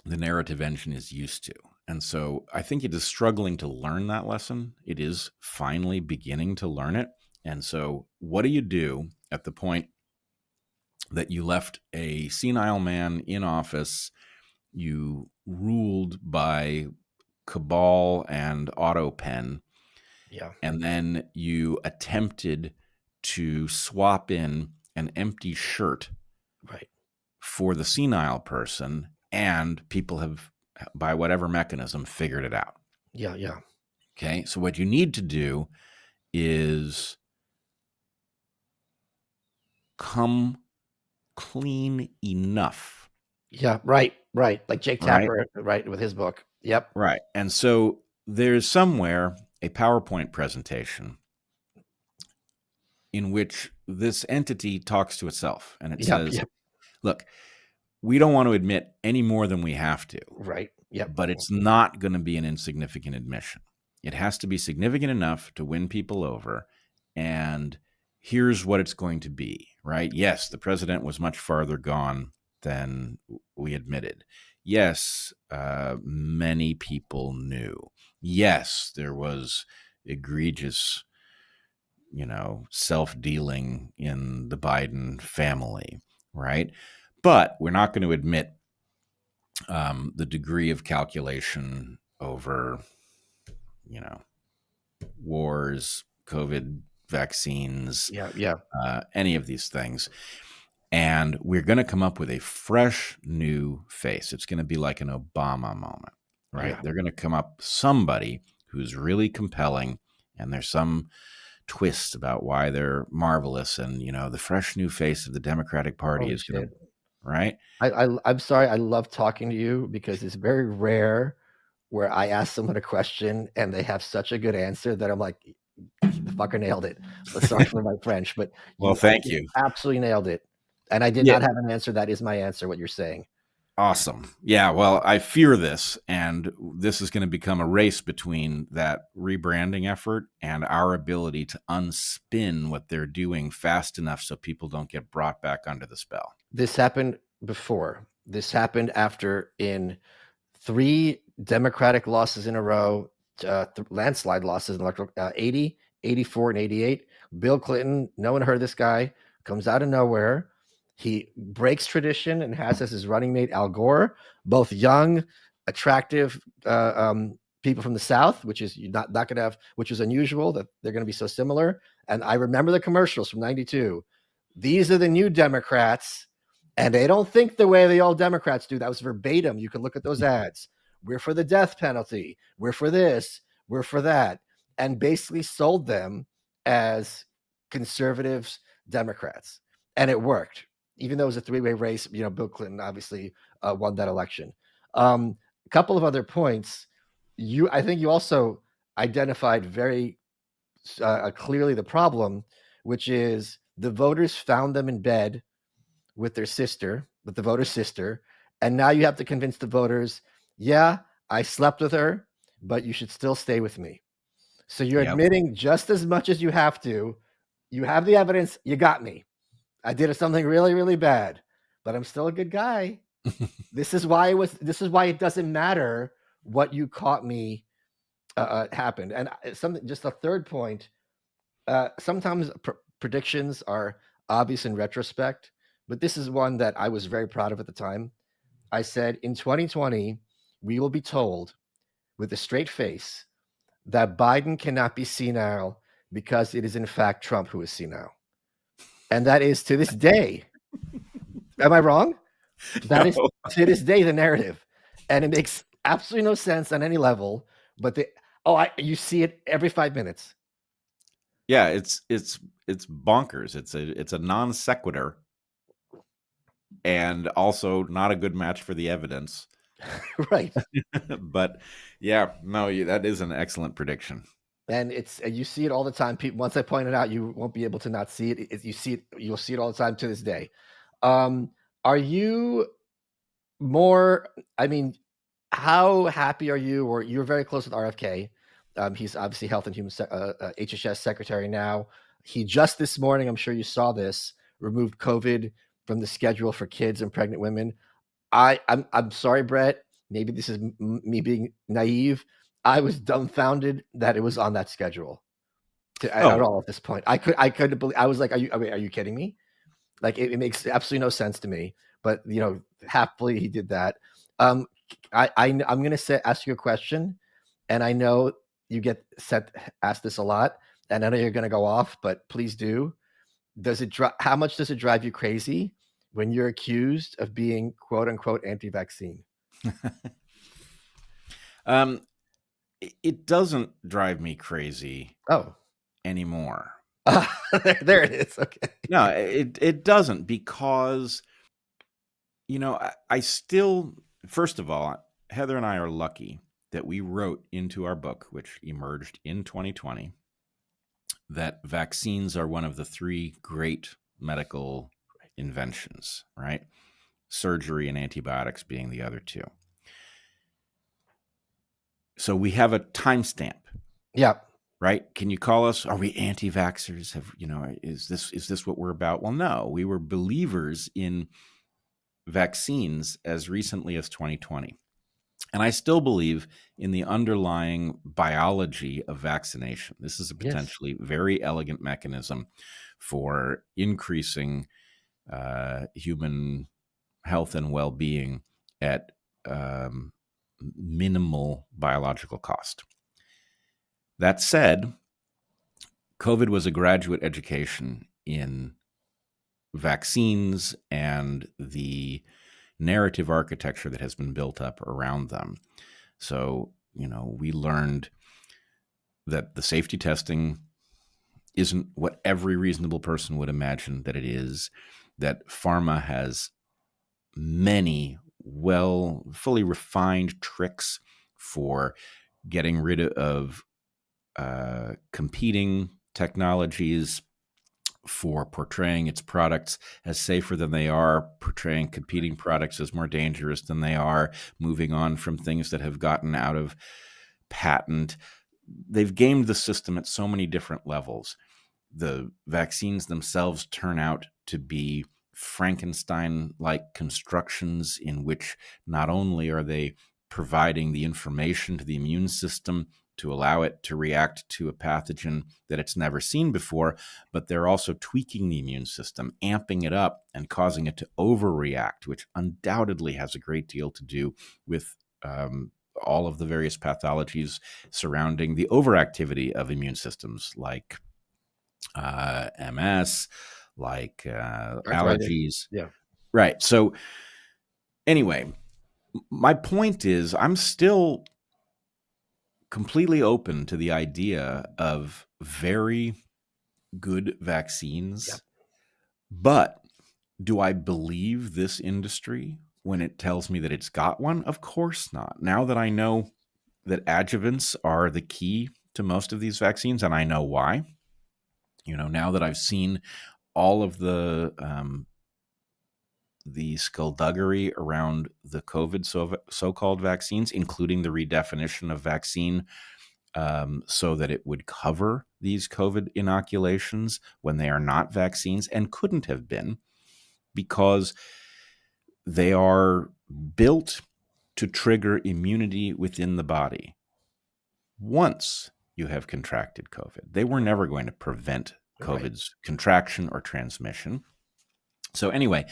the narrative engine is used to. And so I think it is struggling to learn that lesson. It is finally beginning to learn it. And so what do you do at the point that you left a senile man in office, you ruled by cabal and auto pen, Yeah. and then you attempted to swap in an empty shirt Right. for the senile person, and people have, by whatever mechanism, figured it out. Yeah. Yeah. Okay, so what you need to do is come clean enough. Yeah. Right. Right. Like Jake Right? Tapper, right, with his book. Yep. Right. And so there's somewhere a PowerPoint presentation in which this entity talks to itself, and it Yep. says, Yep. look, we don't want to admit any more than we have to, Right. Yep. but it's not going to be an insignificant admission. It has to be significant enough to win people over. And here's what it's going to be, right? Yes, the president was much farther gone than we admitted. Yes, many people knew. Yes, there was egregious, self-dealing in the Biden family, right? But we're not going to admit the degree of calculation over, wars, COVID vaccines, Yeah. Yeah. any of these things. And we're going to come up with a fresh new face. It's going to be like an Obama moment, right? Yeah. They're going to come up somebody who's really compelling, and there's some twists about why they're marvelous, and the fresh new face of the Democratic Party Holy is going to, shit. right? I'm sorry. I love talking to you because it's very rare where I ask someone a question and they have such a good answer that I'm like, the fucker nailed it. Sorry for my French, but Well, I thank think you. absolutely nailed it. And I did Yeah. not have an answer. That is my answer, what you're saying. Awesome. Yeah, well, I fear this, and this is going to become a race between that rebranding effort and our ability to unspin what they're doing fast enough so people don't get brought back under the spell. This happened before. This happened after in 3 Democratic losses in a row, landslide losses in electoral 80, 84, and 88. Bill Clinton, no one heard of this guy, comes out of nowhere. He breaks tradition and has as his running mate Al Gore, both young, attractive people from the South, which is not going to have, which is unusual that they're going to be so similar. And I remember the commercials from 92. These are the new Democrats, and they don't think the way the old Democrats do. That was verbatim. You can look at those ads. We're for the death penalty. We're for this. We're for that. And basically sold them as conservatives, Democrats. And it worked. Even though it was a three-way race, Bill Clinton obviously won that election. A couple of other points. I think you also identified very clearly the problem, which is the voters found them in bed with the voter's sister, and now you have to convince the voters, yeah, I slept with her, but you should still stay with me. So you're Yep. admitting just as much as you have to. You have the evidence. You got me. I did something really, really bad, but I'm still a good guy. This is why it doesn't matter what you caught me happened. And something, just a third point. Sometimes predictions are obvious in retrospect, but this is one that I was very proud of at the time. I said in 2020, we will be told with a straight face that Biden cannot be senile because it is in fact Trump who is senile. And that is to this day. Am I wrong? That is No. to this day the narrative. And it makes absolutely no sense on any level, but you see it every 5 minutes. Yeah, it's bonkers. It's a non sequitur, and also not a good match for the evidence. Right. But yeah, no, that is an excellent prediction. And you see it all the time. People, once I point it out, you won't be able to not see it. You see it, you'll see it all the time to this day. Are you more? I mean, how happy are you? Or you're very close with RFK. He's obviously Health and Human HHS Secretary now. He just this morning, I'm sure you saw this, removed COVID from the schedule for kids and pregnant women. I'm sorry, Brett. Maybe this is me being naive. I was dumbfounded that it was on that schedule at Oh, all at this point. I couldn't believe. I was like, are you kidding me? Like it makes absolutely no sense to me. But happily he did that. Um, I'm gonna ask you a question, and I know you get asked this a lot, and I know you're gonna go off, but please do. How much does it drive you crazy when you're accused of being quote unquote anti-vaccine? um, it doesn't drive me crazy Oh, anymore. there it is. Okay. No, it doesn't, because I still, first of all, Heather and I are lucky that we wrote into our book, which emerged in 2020, that vaccines are one of the 3 great medical inventions, right? Surgery and antibiotics being the other 2. So we have a timestamp, Yeah. right? Can you call us? Are we anti-vaxxers? Is this what we're about? Well, no, we were believers in vaccines as recently as 2020. And I still believe in the underlying biology of vaccination. This is a Yes. potentially very elegant mechanism for increasing human health and well-being at minimal biological cost. That said, COVID was a graduate education in vaccines and the narrative architecture that has been built up around them. So, we learned that the safety testing isn't what every reasonable person would imagine that it is, that pharma has many fully refined tricks for getting rid of competing technologies, for portraying its products as safer than they are, portraying competing products as more dangerous than they are, moving on from things that have gotten out of patent. They've gamed the system at so many different levels. The vaccines themselves turn out to be Frankenstein-like constructions in which not only are they providing the information to the immune system to allow it to react to a pathogen that it's never seen before, but they're also tweaking the immune system, amping it up and causing it to overreact, which undoubtedly has a great deal to do with all of the various pathologies surrounding the overactivity of immune systems, like MS, like Arthritis. allergies. Yeah. Right. So anyway, my point is I'm still completely open to the idea of very good Yeah. vaccines, but do I believe this industry when it tells me that it's got one? Of course not. Now that I know that adjuvants are the key to most of these vaccines, and I know why, now that I've seen all of the skullduggery around the COVID so-called vaccines, including the redefinition of vaccine so that it would cover these COVID inoculations when they are not vaccines and couldn't have been, because they are built to trigger immunity within the body once you have contracted COVID. They were never going to prevent Right. COVID's contraction or transmission. So anyway,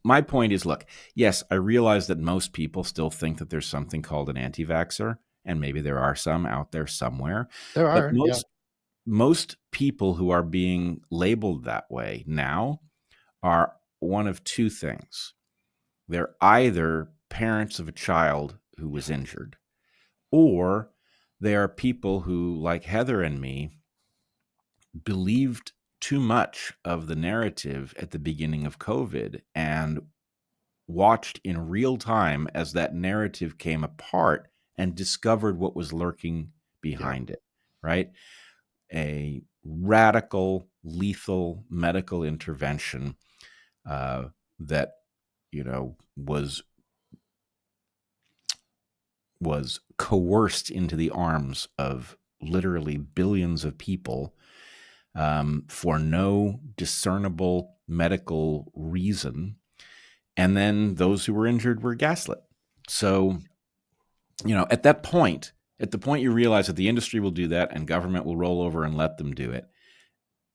my point is, look, yes, I realize that most people still think that there's something called an anti-vaxxer, and maybe there are some out there somewhere, There but are. Yeah. most people who are being labeled that way now are one of two things. They're either parents of a child who was injured, or they are people who, like Heather and me, believed too much of the narrative at the beginning of COVID and watched in real time as that narrative came apart and discovered what was lurking Yeah. behind it, right? A radical, lethal medical intervention that, was coerced into the arms of literally billions of people for no discernible medical reason. And then those who were injured were gaslit. So, at that point, at the point you realize that the industry will do that and government will roll over and let them do it,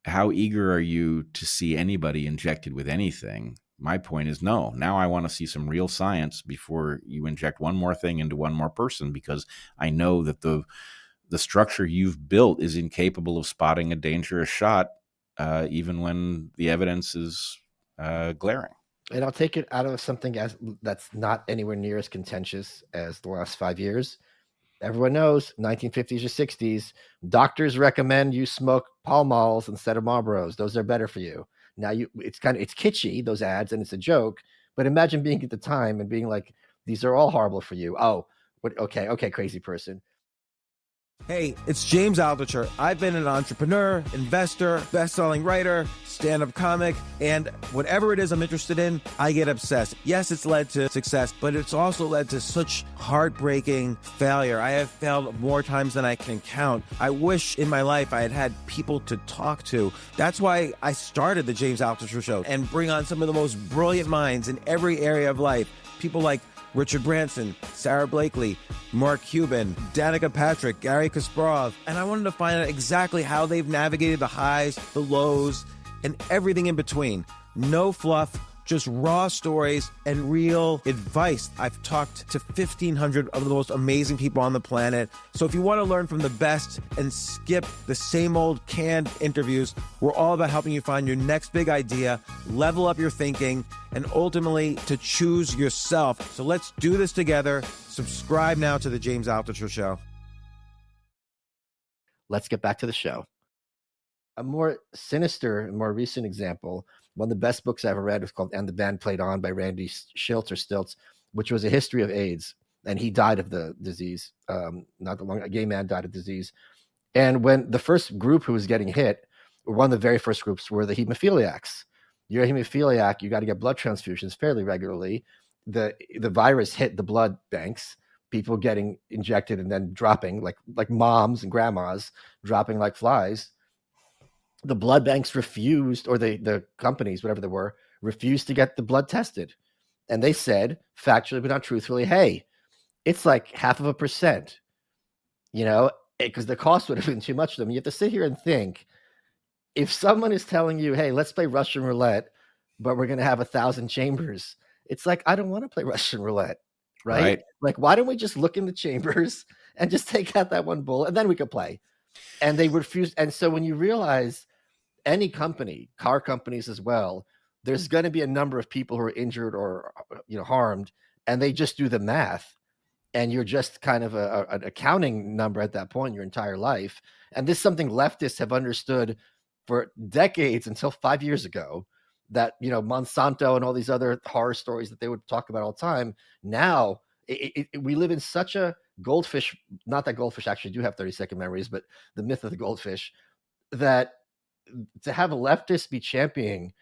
how eager are you to see anybody injected with anything? My point is no. Now I want to see some real science before you inject one more thing into one more person, because I know that the structure you've built is incapable of spotting a dangerous shot, even when the evidence is glaring. And I'll take it out of something that's not anywhere near as contentious as the last 5 years. Everyone knows 1950s or 60s, doctors recommend you smoke Pall Malls instead of Marlboros. Those are better for you. Now it's kitschy, those ads, and it's a joke. But imagine being at the time and being like, these are all horrible for you. Oh, what? Okay, crazy person. Hey, it's James Altucher. I've been an entrepreneur, investor, best-selling writer, stand-up comic, and whatever it is I'm interested in, I get obsessed. Yes, it's led to success, but it's also led to such heartbreaking failure. I have failed more times than I can count. I wish in my life I had had people to talk to. That's why I started the James Altucher Show and bring on some of the most brilliant minds in every area of life. People like Richard Branson, Sarah Blakely, Mark Cuban, Danica Patrick, Gary Kasparov, and I wanted to find out exactly how they've navigated the highs, the lows, and everything in between. No fluff, just raw stories and real advice. I've talked to 1,500 of the most amazing people on the planet. So if you want to learn from the best and skip the same old canned interviews, we're all about helping you find your next big idea, level up your thinking, and ultimately to choose yourself. So let's do this together. Subscribe now to the James Altucher Show. Let's get back to the show. a more sinister and more recent example, one of the best books I ever read was called "And the Band Played On" by Randy Schiltz or Stiltz, which was a history of AIDS, and he died of the disease. Not that long, a gay man died of disease, and when the first group who was getting hit, or one of the very first groups, were the hemophiliacs. You're a hemophiliac, you got to get blood transfusions fairly regularly. The virus hit the blood banks, people getting injected and then dropping like moms and grandmas dropping like flies. The blood banks refused, or the companies, whatever they were, refused to get the blood tested. And they said, factually but not truthfully, hey, it's like 0.5%, because the cost would have been too much to them. You have to sit here and think, if someone is telling you, hey, let's play Russian roulette, but we're going to have 1,000 chambers, it's like, I don't want to play Russian roulette, right? Right. Like, why don't we just look in the chambers and just take out that one bull and then we could play? And they refused. And so when you realize any company, car companies as well, there's going to be a number of people who are injured or harmed, and they just do the math, and you're just kind of an accounting number at that point your entire life. And this is something leftists have understood for decades until 5 years ago, that Monsanto and all these other horror stories that they would talk about all the time. Now we live in such a goldfish, not that goldfish actually do have 30-second memories, but the myth of the goldfish, that to have a leftist be championing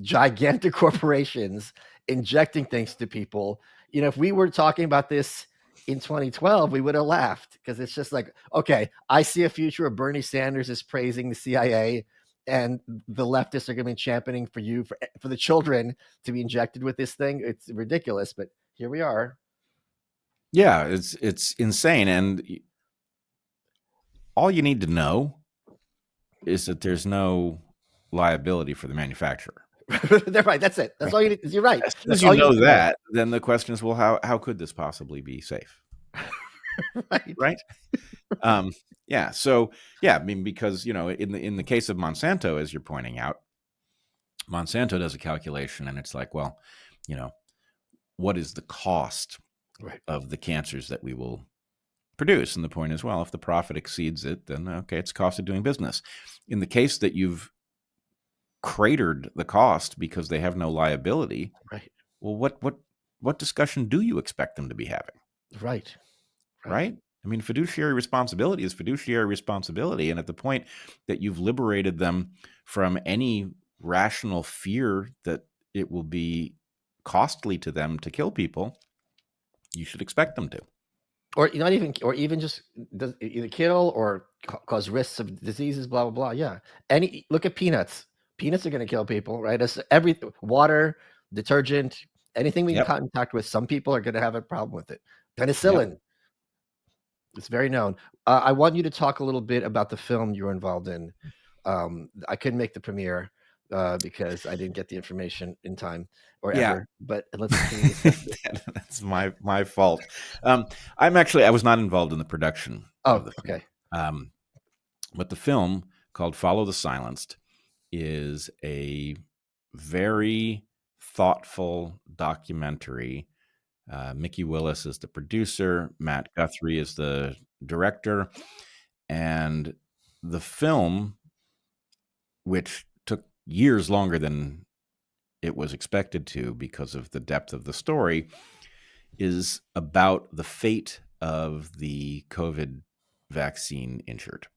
gigantic corporations injecting things to people, if we were talking about this in 2012, we would have laughed, because it's just like, okay, I see a future where Bernie Sanders is praising the CIA and the leftists are going to be championing for the children to be injected with this thing. It's ridiculous, but here we are. Yeah, it's insane. And all you need to know is that there's no liability for the manufacturer. They're right. That's it. That's all you need. You're right. As soon That's as you all know need to that, then the question is, well, how could this possibly be safe? Right. Yeah. So yeah, I mean, because in the case of Monsanto, as you're pointing out, Monsanto does a calculation, and it's like, well, what is the cost Right. of the cancers that we will produce? And the point is, well, if the profit exceeds it, then okay, it's cost of doing business. In the case that you've cratered the cost because they have no liability, Right. well, what discussion do you expect them to be having? Right. I mean, fiduciary responsibility is fiduciary responsibility. And at the point that you've liberated them from any rational fear that it will be costly to them to kill people, you should expect them to. Or even just either kill or cause risks of diseases, blah, blah, blah. Yeah. Look at peanuts. Peanuts are going to kill people, right? Every water, detergent, anything we Yep. contact with, some people are going to have a problem with it. Penicillin. Yep. It's very known. I want you to talk a little bit about the film you were involved in. I couldn't make the premiere because I didn't get the information in time or Yeah. ever. But let's discuss it. That's my fault. I was not involved in the production of the film. Okay. But the film, called Follow the Silenced, is a very thoughtful documentary. Mickey Willis is the producer. Matt Guthrie is the director. And the film, which took years longer than it was expected to because of the depth of the story, is about the fate of the COVID vaccine injured.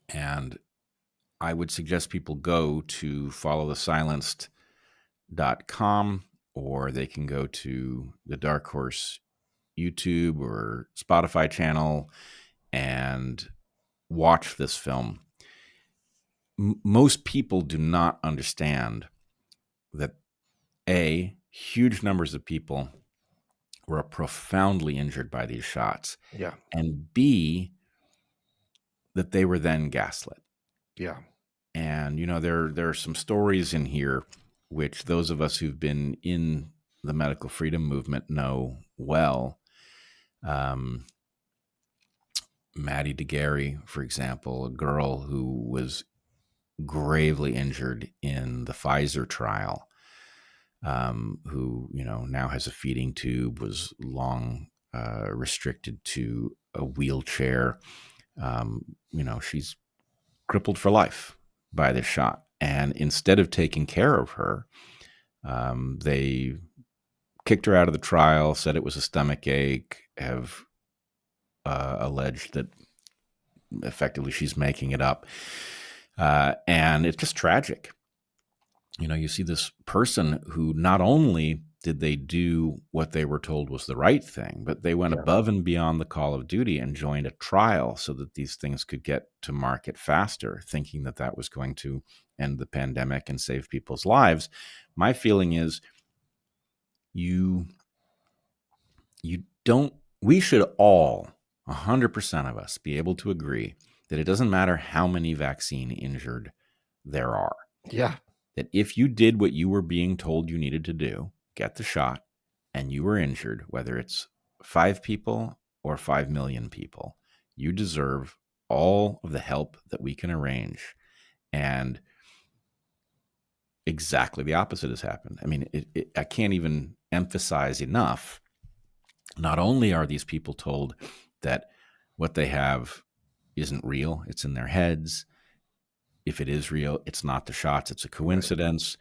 And I would suggest people go to followthesilenced.com, or they can go to the Dark Horse YouTube or Spotify channel and watch this film. Most people do not understand that huge numbers of people were profoundly injured by these shots. Yeah. And B, that they were then gaslit. Yeah. And, there are some stories in here which those of us who've been in the medical freedom movement know well. Maddie DeGarry, for example, a girl who was gravely injured in the Pfizer trial, who, now has a feeding tube, was long restricted to a wheelchair. She's crippled for life by this shot. And instead of taking care of her, they kicked her out of the trial, said it was a stomach ache, have alleged that effectively she's making it up. And it's just tragic. You see this person who not only did they do what they were told was the right thing, but they went Yeah. above and beyond the call of duty and joined a trial so that these things could get to market faster, thinking that that was going to end the pandemic and save people's lives. My feeling is you don't, we should all, 100% of us, be able to agree that it doesn't matter how many vaccine injured there are. Yeah. That if you did what you were being told you needed to do, get the shot, and you were injured, whether it's 5 people or 5 million people, you deserve all of the help that we can arrange. And exactly the opposite has happened. I mean, I can't even emphasize enough. Not only are these people told that what they have isn't real, it's in their heads. If it is real, it's not the shots, it's a coincidence.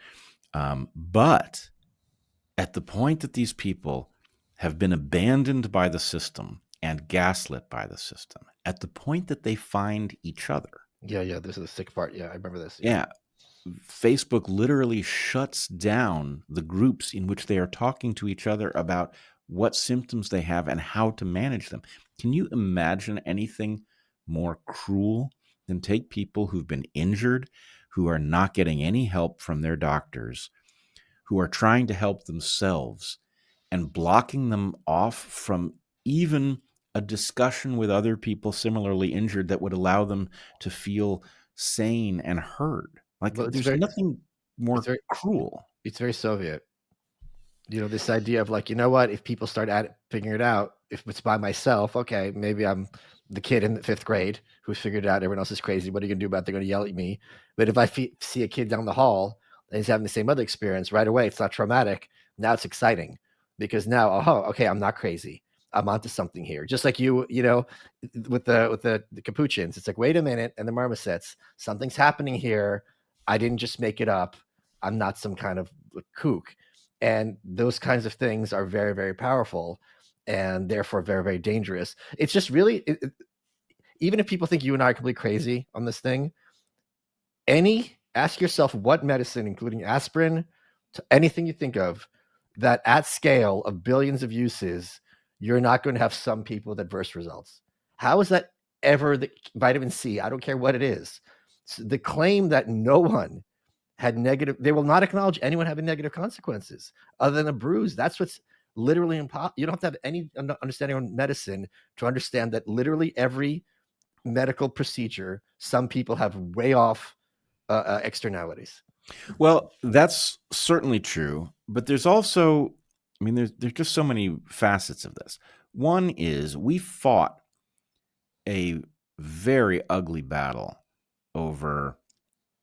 But at the point that these people have been abandoned by the system and gaslit by the system, at the point that they find each other. Yeah. This is the sick part. Yeah, I remember this. Yeah. Facebook literally shuts down the groups in which they are talking to each other about what symptoms they have and how to manage them. Can you imagine anything more cruel than take people who've been injured, who are not getting any help from their doctors, who are trying to help themselves, and blocking them off from even a discussion with other people similarly injured that would allow them to feel sane and heard? Like, Well, there's nothing more cruel. It's very Soviet. This idea of like, you know what, if people start figuring it out, if it's by myself, okay, maybe I'm the kid in the 5th grade who's figured it out, everyone else is crazy, what are you gonna do about it? They're gonna yell at me. But if I see a kid down the hall and he's having the same other experience, right away, it's not traumatic. Now it's exciting because now, okay, I'm not crazy. I'm onto something here. Just like with the capuchins, it's like, wait a minute, and the marmosets, something's happening here. I didn't just make it up. I'm not some kind of kook. And those kinds of things are very, very powerful and therefore very, very dangerous. It's just really, even if people think you and I are completely crazy on this thing, ask yourself what medicine, including aspirin, to anything you think of, that at scale of billions of uses, you're not going to have some people with adverse results. How is that ever the vitamin C? I don't care what it is. So the claim that no one had negative, they will not acknowledge anyone having negative consequences other than a bruise. That's what's literally impossible. You don't have to have any understanding on medicine to understand that literally every medical procedure, some people have way off externalities. Well, that's certainly true, but there's also, I mean, there's just so many facets of this. One is we fought a very ugly battle over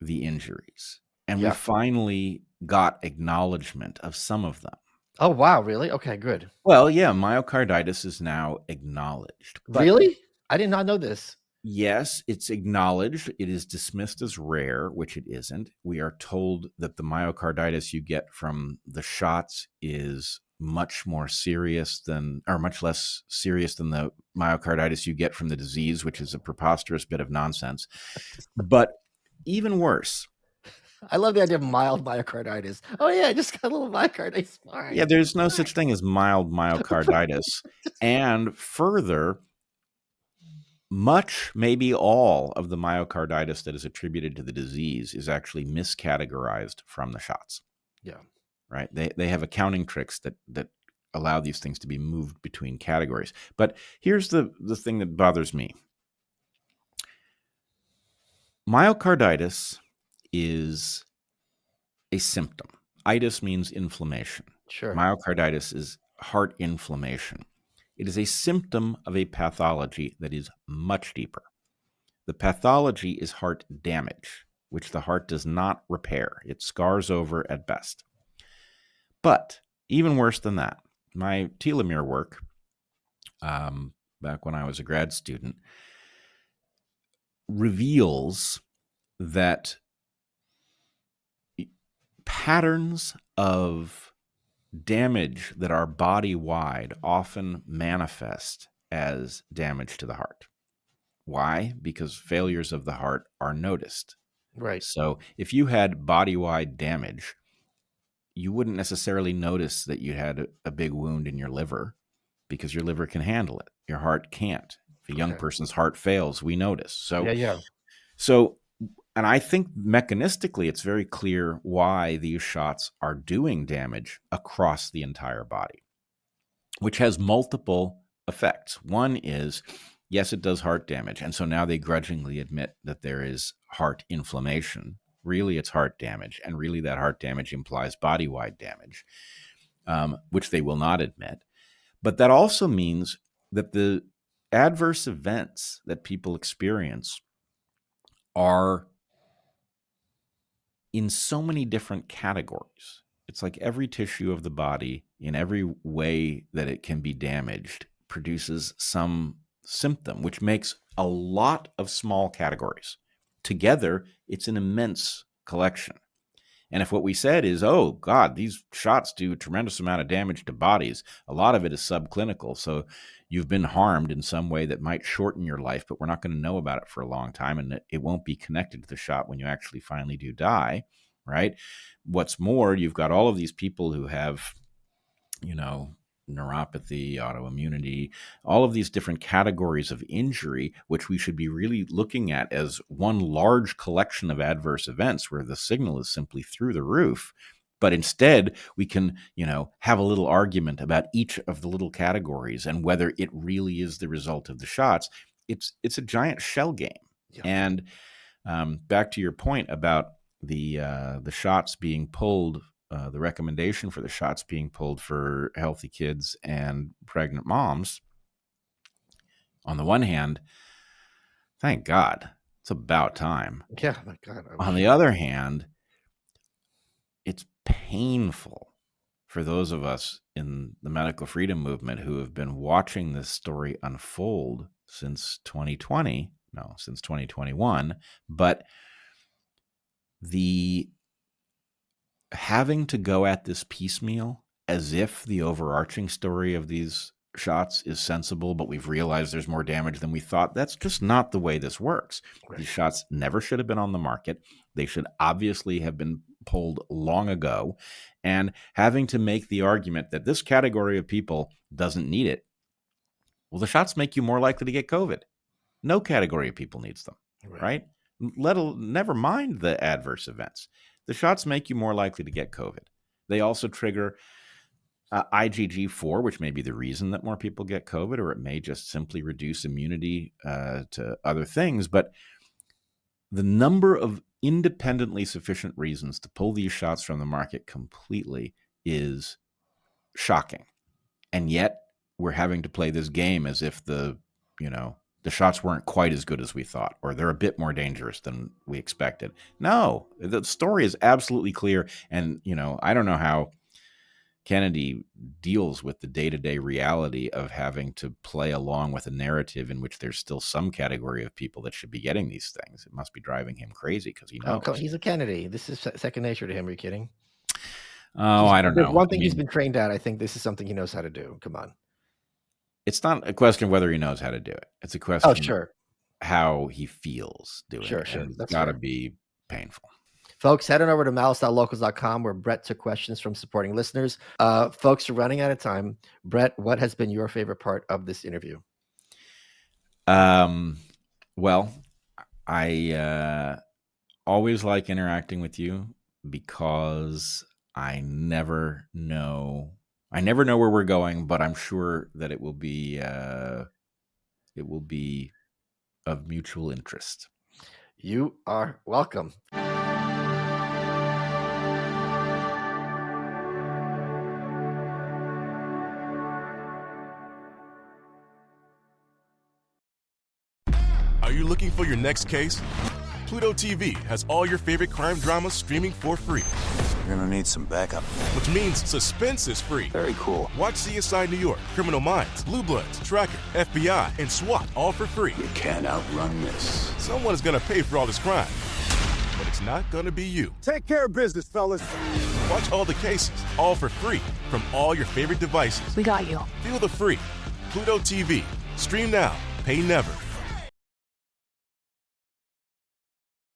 the injuries, and we finally got acknowledgement of some of them. Oh, wow. Really? Okay, good. Well, yeah, myocarditis is now acknowledged. Really? I did not know this. Yes, it's acknowledged. It is dismissed as rare, which it isn't. We are told that the myocarditis you get from the shots is much more serious than, or much less serious than the myocarditis you get from the disease, which is a preposterous bit of nonsense. But even worse, I love the idea of mild myocarditis. Oh yeah, I just got a little myocarditis. Fine. Yeah, there's no such thing as mild myocarditis. And further, much, maybe all of the myocarditis that is attributed to the disease is actually miscategorized from the shots. Yeah. Right? They have accounting tricks that allow these things to be moved between categories. But here's the thing that bothers me. Myocarditis is a symptom. Itis means inflammation. Sure. Myocarditis is heart inflammation. It is a symptom of a pathology that is much deeper. The pathology is heart damage, which the heart does not repair. It scars over at best. But even worse than that, my telomere work, back when I was a grad student, reveals that patterns of damage that are body-wide often manifest as damage to the heart. Why? Because failures of the heart are noticed. Right. So if you had body-wide damage, you wouldn't necessarily notice that you had a big wound in your liver because your liver can handle it. Your heart can't. If a young Okay. person's heart fails, we notice. Yeah. And I think mechanistically, it's very clear why these shots are doing damage across the entire body, which has multiple effects. One is, yes, it does heart damage. And so now they grudgingly admit that there is heart inflammation. Really, it's heart damage. And really, that heart damage implies body-wide damage, which they will not admit. But that also means that the adverse events that people experience are in so many different categories. It's like every tissue of the body, in every way that it can be damaged, produces some symptom, which makes a lot of small categories. Together, it's an immense collection. And if what we said is, oh, God, these shots do a tremendous amount of damage to bodies, a lot of it is subclinical. So you've been harmed in some way that might shorten your life, but we're not going to know about it for a long time. And it won't be connected to the shot when you actually finally do die, right? What's more, you've got all of these people who have, neuropathy, autoimmunity, all of these different categories of injury, which we should be really looking at as one large collection of adverse events where the signal is simply through the roof. But instead, we can, have a little argument about each of the little categories and whether it really is the result of the shots. It's a giant shell game. Yeah. And back to your point about the shots being pulled, the recommendation for the shots being pulled for healthy kids and pregnant moms. On the one hand, thank God, it's about time. Yeah, my God. On the other hand, it's painful for those of us in the medical freedom movement who have been watching this story unfold since 2021, but the having to go at this piecemeal as if the overarching story of these shots is sensible, but we've realized there's more damage than we thought. That's just not the way this works. Right. These shots never should have been on the market. They should obviously have been pulled long ago. And having to make the argument that this category of people doesn't need it. Well, the shots make you more likely to get COVID. No category of people needs them, right? Never mind the adverse events. The shots make you more likely to get COVID. They also trigger IgG4, which may be the reason that more people get COVID, or it may just simply reduce immunity to other things. But the number of independently sufficient reasons to pull these shots from the market completely is shocking. And yet we're having to play this game as if the shots weren't quite as good as we thought, or they're a bit more dangerous than we expected. No, the story is absolutely clear. And, I don't know how Kennedy deals with the day-to-day reality of having to play along with a narrative in which there's still some category of people that should be getting these things. It must be driving him crazy because he knows. He's a Kennedy. This is second nature to him. Are you kidding? I don't know. One thing he's been trained at. I think this is something he knows how to do. Come on. It's not a question of whether he knows how to do it. It's a question of how he feels doing it. Sure. It's got to be painful. Folks, head on over to malice.locals.com where Bret took questions from supporting listeners. Folks, we're running out of time. Bret, what has been your favorite part of this interview? Well, I always like interacting with you because I never know where we're going, but I'm sure that it will be of mutual interest. You are welcome. Are you looking for your next case? Pluto TV has all your favorite crime dramas streaming for free. You're gonna need some backup. Which means suspense is free. Very cool. Watch CSI New York, Criminal Minds, Blue Bloods, Tracker, FBI, and SWAT all for free. You can't outrun this. Someone is gonna pay for all this crime. but it's not gonna be you. Take care of business, fellas. Watch all the cases, all for free, from all your favorite devices. We got you. Feel the free. Pluto TV. Stream now. Pay never.